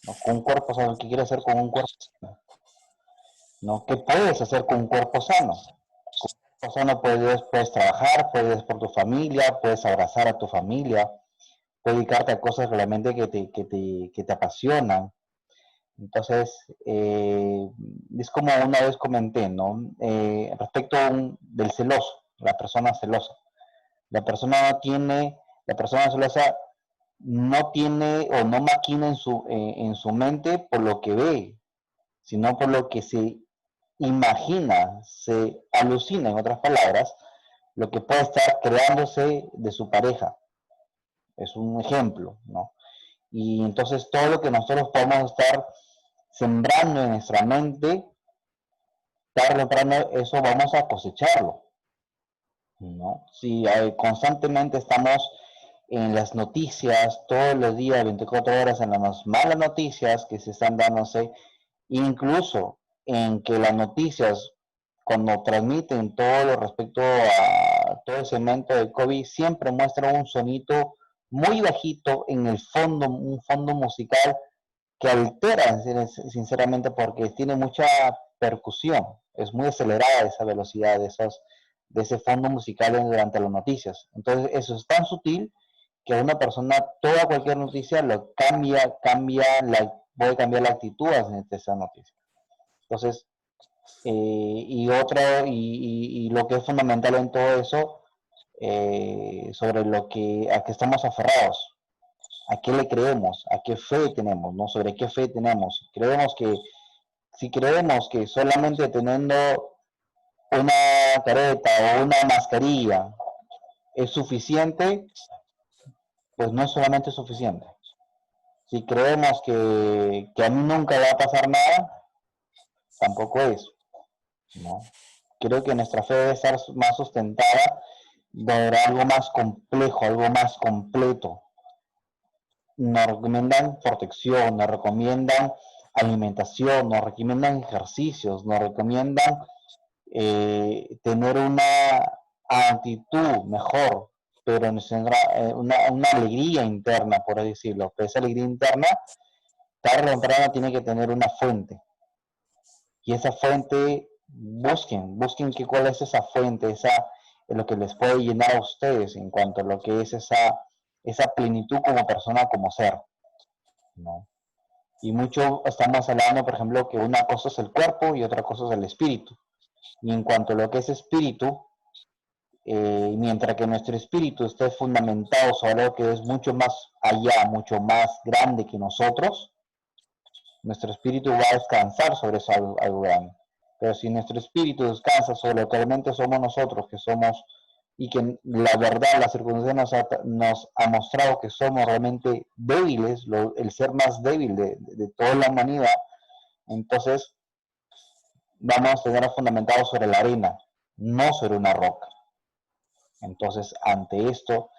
¿no? Con un cuerpo sano, ¿qué quieres hacer con un cuerpo sano? ¿No? ¿Qué puedes hacer con un cuerpo sano? Con un cuerpo sano puedes trabajar, puedes por tu familia, puedes abrazar a tu familia, puedes dedicarte a cosas realmente que te apasionan. Entonces, es como una vez comenté, ¿no? Respecto del celoso, la persona celosa. La persona no tiene, la persona celosa no tiene o no maquina en su mente por lo que ve, sino por lo que se imagina, se alucina, en otras palabras, lo que puede estar creándose de su pareja. Es un ejemplo, ¿no? Y entonces todo lo que nosotros podemos estar sembrando en nuestra mente, tarde o temprano eso vamos a cosecharlo, ¿no? Si constantemente estamos en las noticias, todos los días, 24 horas, en las malas noticias que se están dándose, incluso en que las noticias, cuando transmiten todo lo respecto a todo el segmento del COVID, siempre muestran un sonito muy bajito en el fondo, un fondo musical que altera, sinceramente, porque tiene mucha percusión, es muy acelerada esa velocidad de ese fondo musical durante las noticias. Entonces, eso es tan sutil que a una persona, toda cualquier noticia lo puede cambiar la actitud ante esa noticia. Entonces, y lo que es fundamental en todo eso, sobre a que estamos aferrados, a qué le creemos, a qué fe tenemos, ¿no? Sobre qué fe tenemos. Si creemos que solamente teniendo una careta o una mascarilla es suficiente, pues no es solamente suficiente. Si creemos que a mí nunca va a pasar nada, tampoco es, ¿no? Creo que nuestra fe debe estar más sustentada de algo más complejo, algo más completo. Nos recomiendan protección, nos recomiendan alimentación, nos recomiendan ejercicios, nos recomiendan tener una actitud mejor, pero una alegría interna, por así decirlo. Pero esa alegría interna, tarde o temprano, tiene que tener una fuente. Y esa fuente, busquen cuál es esa fuente, lo que les puede llenar a ustedes en cuanto a lo que es esa plenitud como persona, como ser, ¿no? Y mucho estamos hablando, por ejemplo, que una cosa es el cuerpo y otra cosa es el espíritu. Y en cuanto a lo que es espíritu, mientras que nuestro espíritu esté fundamentado sobre algo que es mucho más allá, mucho más grande que nosotros, nuestro espíritu va a descansar sobre eso, algo grande. Pero si nuestro espíritu descansa sobre lo que realmente somos nosotros, que somos, y que la verdad, la circunstancia nos ha mostrado que somos realmente débiles, el ser más débil de toda la humanidad, entonces vamos a tener fundamentado sobre la arena, no sobre una roca. Entonces, ante esto,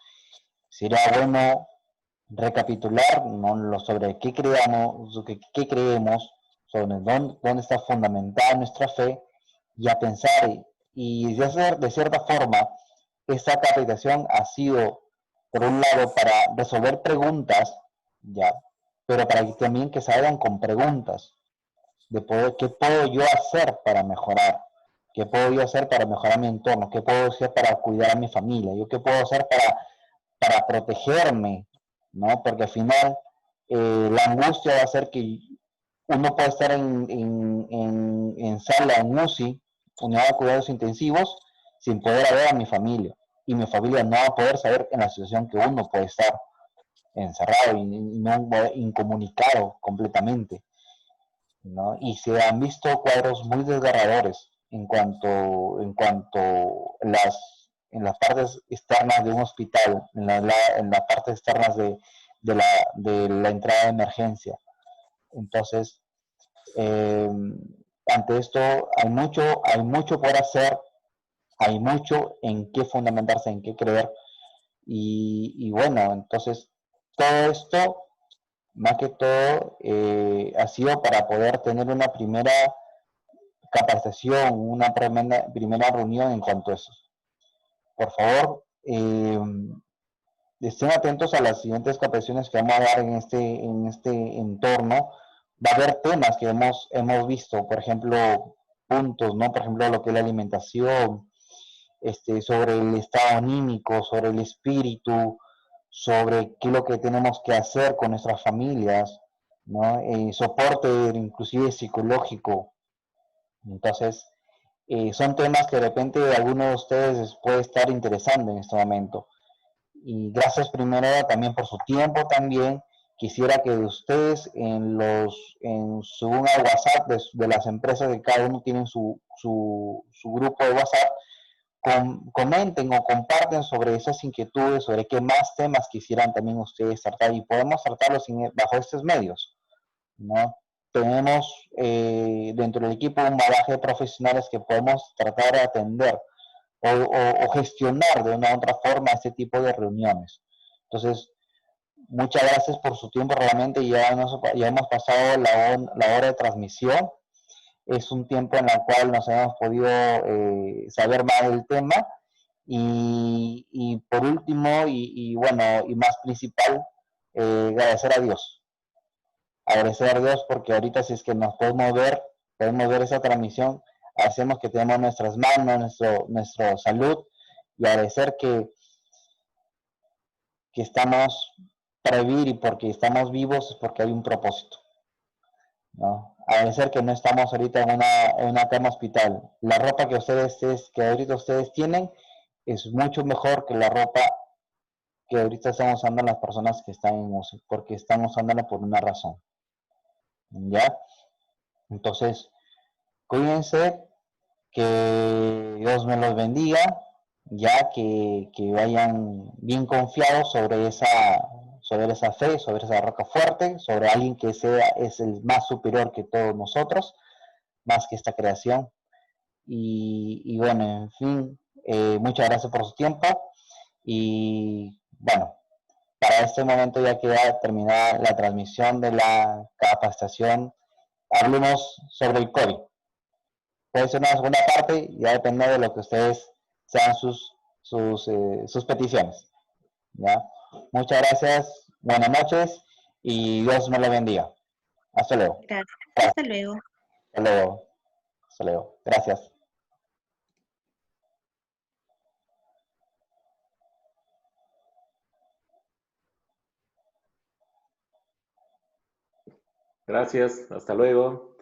sería bueno recapitular, ¿no?, sobre qué creemos, sobre dónde está fundamentada nuestra fe, y a pensar, y de cierta forma, esta capacitación ha sido, por un lado, para resolver preguntas, ya, pero para que también que salgan con preguntas, de poder, ¿qué puedo yo hacer para mejorar? ¿Qué puedo yo hacer para mejorar mi entorno? ¿Qué puedo hacer para cuidar a mi familia? ¿Yo qué puedo hacer para protegerme? ¿No? Porque al final la angustia va a hacer que uno pueda estar en sala, en UCI, unidad de cuidados intensivos, sin poder ver a mi familia. Y mi familia no va a poder saber en la situación que uno puede estar encerrado y no incomunicado completamente, ¿no? Y se han visto cuadros muy desgarradores en cuanto en las partes externas de un hospital, en las partes externas de la entrada de emergencia. Entonces, ante esto hay mucho por hacer, hay mucho en qué fundamentarse, en qué creer. Y bueno, entonces todo esto, más que todo, ha sido para poder tener una primera capacitación, una primera reunión en cuanto a eso. Por favor, estén atentos a las siguientes capacitaciones que vamos a dar en este entorno. Va a haber temas que hemos visto, por ejemplo, puntos, ¿no? Por ejemplo, lo que es la alimentación, sobre el estado anímico, sobre el espíritu, sobre qué es lo que tenemos que hacer con nuestras familias, ¿no? Soporte inclusive psicológico. Entonces, son temas que de repente a algunos de ustedes les puede estar interesando en este momento. Y gracias primero también por su tiempo también. Quisiera que ustedes según el WhatsApp de las empresas que cada uno tiene su grupo de WhatsApp, comenten o comparten sobre esas inquietudes, sobre qué más temas quisieran también ustedes tratar y podemos tratarlos bajo estos medios, ¿no? Tenemos dentro del equipo un bagaje de profesionales que podemos tratar de atender o gestionar de una u otra forma este tipo de reuniones. Entonces, muchas gracias por su tiempo, realmente ya hemos pasado la hora de transmisión. Es un tiempo en el cual nos hemos podido saber más del tema y por último bueno y más principal, agradecer a Dios. Agradecer a Dios porque ahorita si es que nos podemos ver esa transmisión, hacemos que tenemos nuestras manos, nuestra salud y agradecer que estamos para vivir y porque estamos vivos es porque hay un propósito, ¿no? Agradecer que no estamos ahorita en una cama hospital. La ropa que ahorita ustedes tienen es mucho mejor que la ropa que ahorita están usando las personas que están en UCI, porque están usándola por una razón. ¿Ya? Entonces, cuídense, que Dios me los bendiga, ya que vayan bien confiados sobre esa fe, sobre esa roca fuerte, sobre alguien que es el más superior que todos nosotros, más que esta creación. Y bueno, en fin, muchas gracias por su tiempo y bueno, para este momento ya queda terminada la transmisión de la capacitación. Hablemos sobre el COVID. Puede ser una segunda parte, ya depende de lo que ustedes sean sus peticiones. ¿Ya? Muchas gracias, buenas noches y Dios me lo bendiga. Hasta luego. Gracias. Hasta luego. Hasta luego. Hasta luego. Gracias. Gracias, hasta luego.